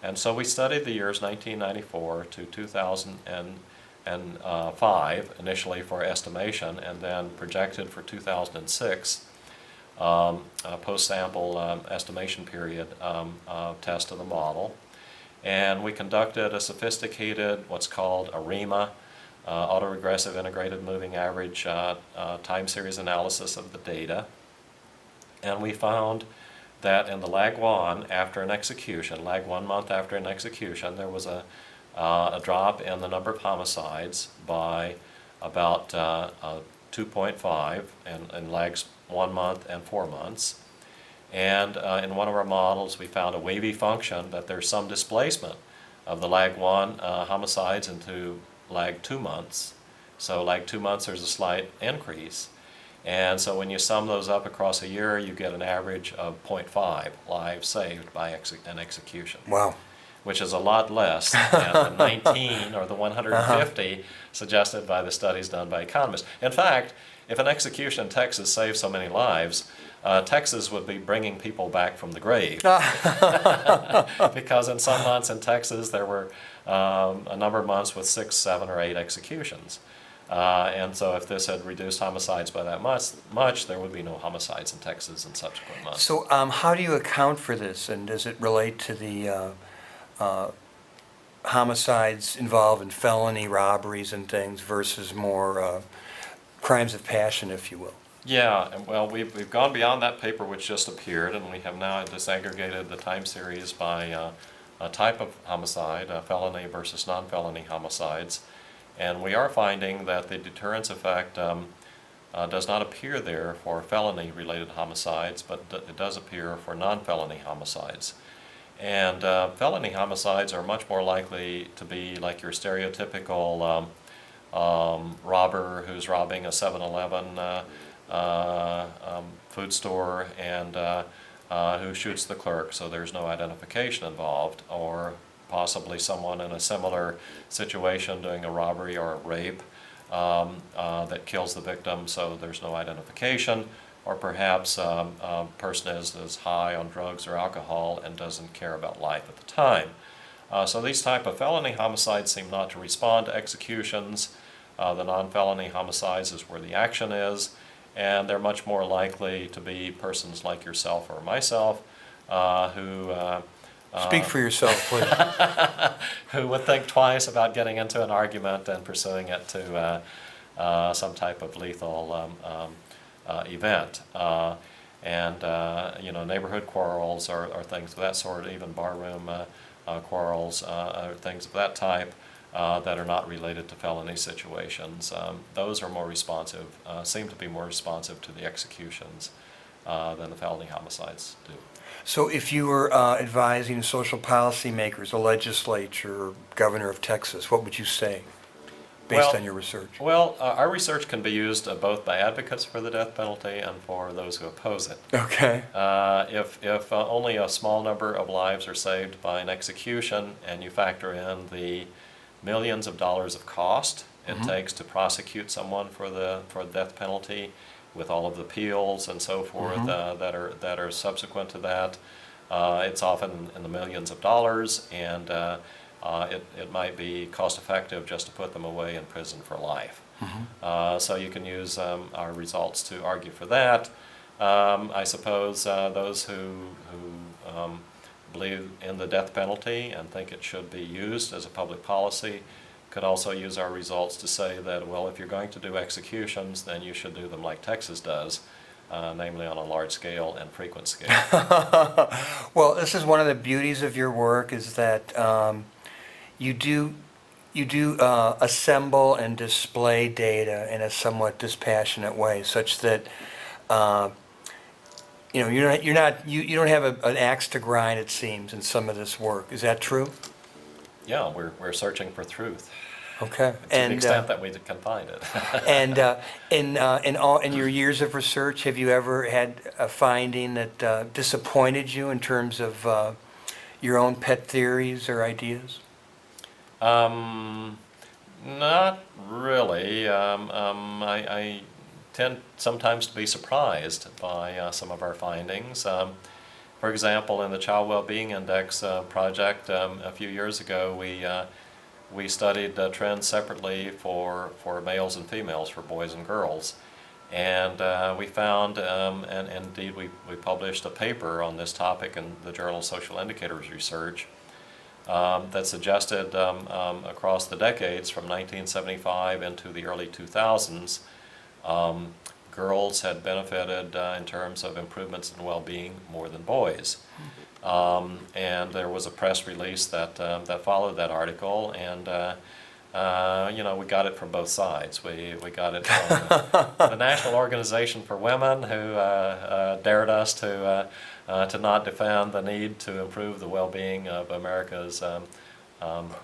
B: And so we studied the years 1994 to 2005 initially for estimation, and then projected for 2006 a post-sample estimation period test of the model. And we conducted a sophisticated, what's called ARIMA, autoregressive integrated moving average time series analysis of the data. And we found that in the lag 1 after an execution, lag 1 month after an execution, there was a drop in the number of homicides by about 2.5 in lags 1 month and 4 months. And in one of our models, we found a wavy function that there's some displacement of the lag 1 homicides into lag 2 months. So lag 2 months, there's a slight increase. And so when you sum those up across a year, you get an average of 0.5 lives saved by an execution.
A: Wow.
B: Which is a lot less than the 19 or the 150 suggested by the studies done by economists. In fact, if an execution in Texas saved so many lives, Texas would be bringing people back from the grave. Because in some months in Texas, there were a number of months with 6, 7, or 8 executions. And so if this had reduced homicides by that much, there would be no homicides in Texas in subsequent months.
A: So how do you account for this, and does it relate to the homicides involved in felony robberies and things versus more crimes of passion, if you will?
B: Yeah, and well, we've gone beyond that paper which just appeared, and we have now disaggregated the time series by a type of homicide, felony versus non-felony homicides. And we are finding that the deterrence effect does not appear there for felony-related homicides, but it does appear for non-felony homicides. And felony homicides are much more likely to be like your stereotypical robber who's robbing a 7-Eleven food store and who shoots the clerk, so there's no identification involved, or possibly someone in a similar situation doing a robbery or a rape that kills the victim, so there's no identification, or perhaps a person is high on drugs or alcohol and doesn't care about life at the time. So these type of felony homicides seem not to respond to executions. The non-felony homicides is where the action is, and they're much more likely to be persons like yourself or myself who
A: Speak for yourself, please.
B: who would think twice about getting into an argument and pursuing it to some type of lethal event. Neighborhood quarrels or things of that sort, even barroom quarrels, things of that type that are not related to felony situations. Those are more responsive, seem to be more responsive to the executions than the felony homicides do.
A: So if you were advising social policy makers, the legislature, or governor of Texas, what would you say based on your research?
B: Well, our research can be used both by advocates for the death penalty and for those who oppose it.
A: Okay.
B: If only a small number of lives are saved by an execution, and you factor in the millions of dollars of cost it takes to prosecute someone for the death penalty, with all of the appeals and so forth that are subsequent to that, it's often in the millions of dollars, and it might be cost effective just to put them away in prison for life. So you can use our results to argue for that. I suppose those who believe in the death penalty and think it should be used as a public policy could also use our results to say that, well, if you're going to do executions, then you should do them like Texas does, namely on a large scale and frequent scale.
A: Well, this is one of the beauties of your work, is that you do assemble and display data in a somewhat dispassionate way, such that you don't have an axe to grind, it seems, in some of this work. Is that true?
B: Yeah, we're searching for truth.
A: Okay.
B: To the extent that we can find it.
A: And in your years of research, have you ever had a finding that disappointed you in terms of your own pet theories or ideas?
B: Not really. I tend sometimes to be surprised by some of our findings. For example, in the Child Wellbeing Index project a few years ago, we studied trends separately for males and females, for boys and girls. And we found, and indeed we published a paper on this topic in the journal Social Indicators Research, that suggested across the decades from 1975 into the early 2000s, girls had benefited in terms of improvements in well-being more than boys. And there was a press release that followed that article, and we got it from both sides. We got it from the National Organization for Women, who dared us to not defend the need to improve the well-being of America's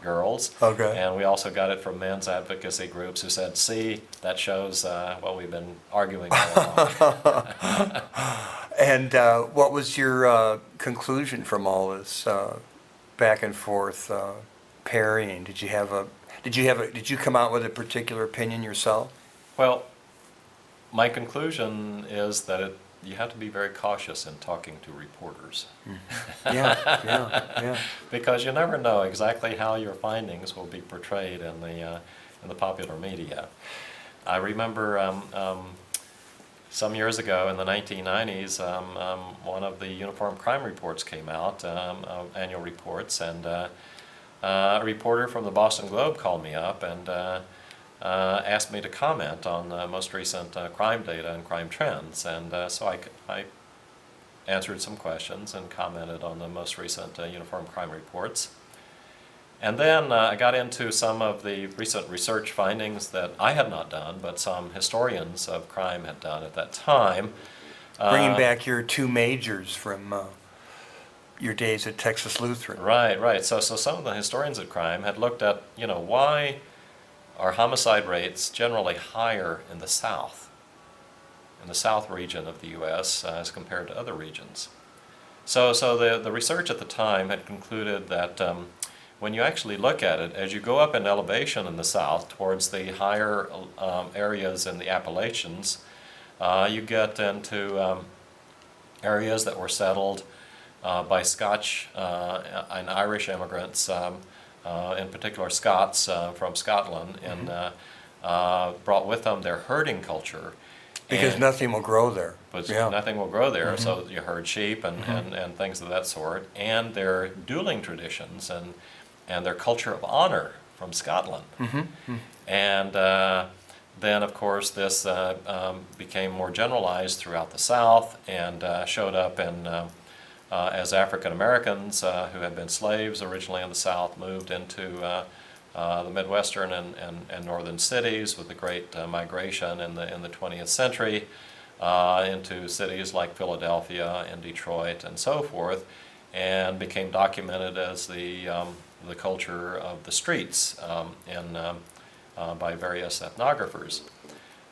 B: girls.
A: Okay.
B: And we also got it from men's advocacy groups who said, see, that shows what we've been arguing all along.
A: And what was your conclusion from all this back and forth parrying? Did you come out with a particular opinion yourself?
B: Well, my conclusion is that you have to be very cautious in talking to reporters.
A: Yeah.
B: Because you never know exactly how your findings will be portrayed in the popular media. I remember some years ago in the 1990s, one of the uniform crime reports came out, annual reports, and a reporter from the Boston Globe called me up and asked me to comment on the most recent crime data and crime trends, and so I answered some questions and commented on the most recent uniform crime reports. And then I got into some of the recent research findings that I had not done, but some historians of crime had done at that time.
A: Bringing back your two majors from your days at Texas Lutheran.
B: Right. So some of the historians of crime had looked at, why are homicide rates generally higher in the South region of the U.S. As compared to other regions. So the research at the time had concluded that when you actually look at it, as you go up in elevation in the South towards the higher areas in the Appalachians, you get into areas that were settled by Scotch and Irish immigrants, in particular Scots from Scotland, and brought with them their herding culture.
A: Because nothing will grow there.
B: But
A: Yeah.
B: nothing will grow there, so you herd sheep and things of that sort, and their dueling traditions and their culture of honor from Scotland. And then, of course, this became more generalized throughout the South and showed up in as African Americans who had been slaves originally in the South moved into the Midwestern and northern cities with the great migration in the 20th century into cities like Philadelphia and Detroit and so forth, and became documented as the culture of the streets by various ethnographers.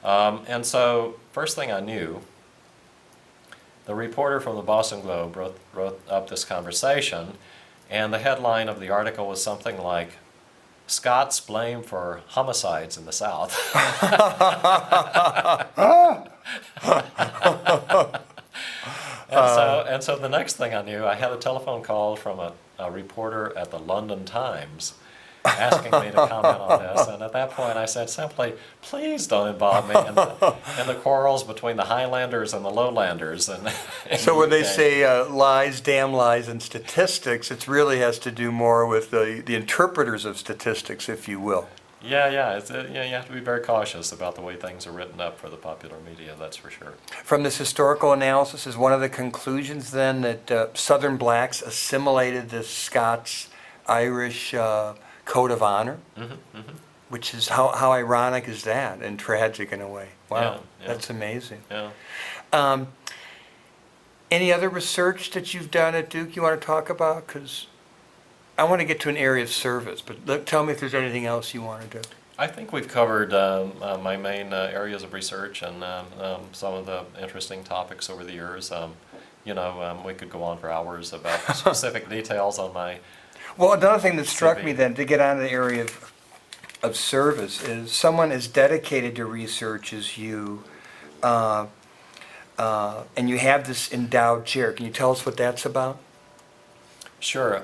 B: And so, first thing I knew, the reporter from the Boston Globe wrote up this conversation, and the headline of the article was something like, "Scots blamed for homicides in the South." And so the next thing I knew, I had a telephone call from a reporter at the London Times asking me to comment on this. And at that point I said simply, please don't involve me in the quarrels between the Highlanders and the Lowlanders. And
A: So when they say lies, damn lies, and statistics, it really has to do more with the interpreters of statistics, if you will.
B: Yeah, you have to be very cautious about the way things are written up for the popular media, that's for sure.
A: From this historical analysis, is one of the conclusions then that Southern blacks assimilated the Scots-Irish code of honor? Which is, how ironic is that, and tragic in a way. Wow,
B: Yeah.
A: that's amazing.
B: Yeah.
A: Any other research that you've done at Duke you want to talk about? Because I want to get to an area of service, but tell me if there's anything else you want to do.
B: I think we've covered my main areas of research and some of the interesting topics over the years. We could go on for hours about specific details on my...
A: Well, another thing that struck
B: CV.
A: me then, to get on to the area of service, is someone as dedicated to research as you, and you have this endowed chair. Can you tell us what that's about?
B: Sure.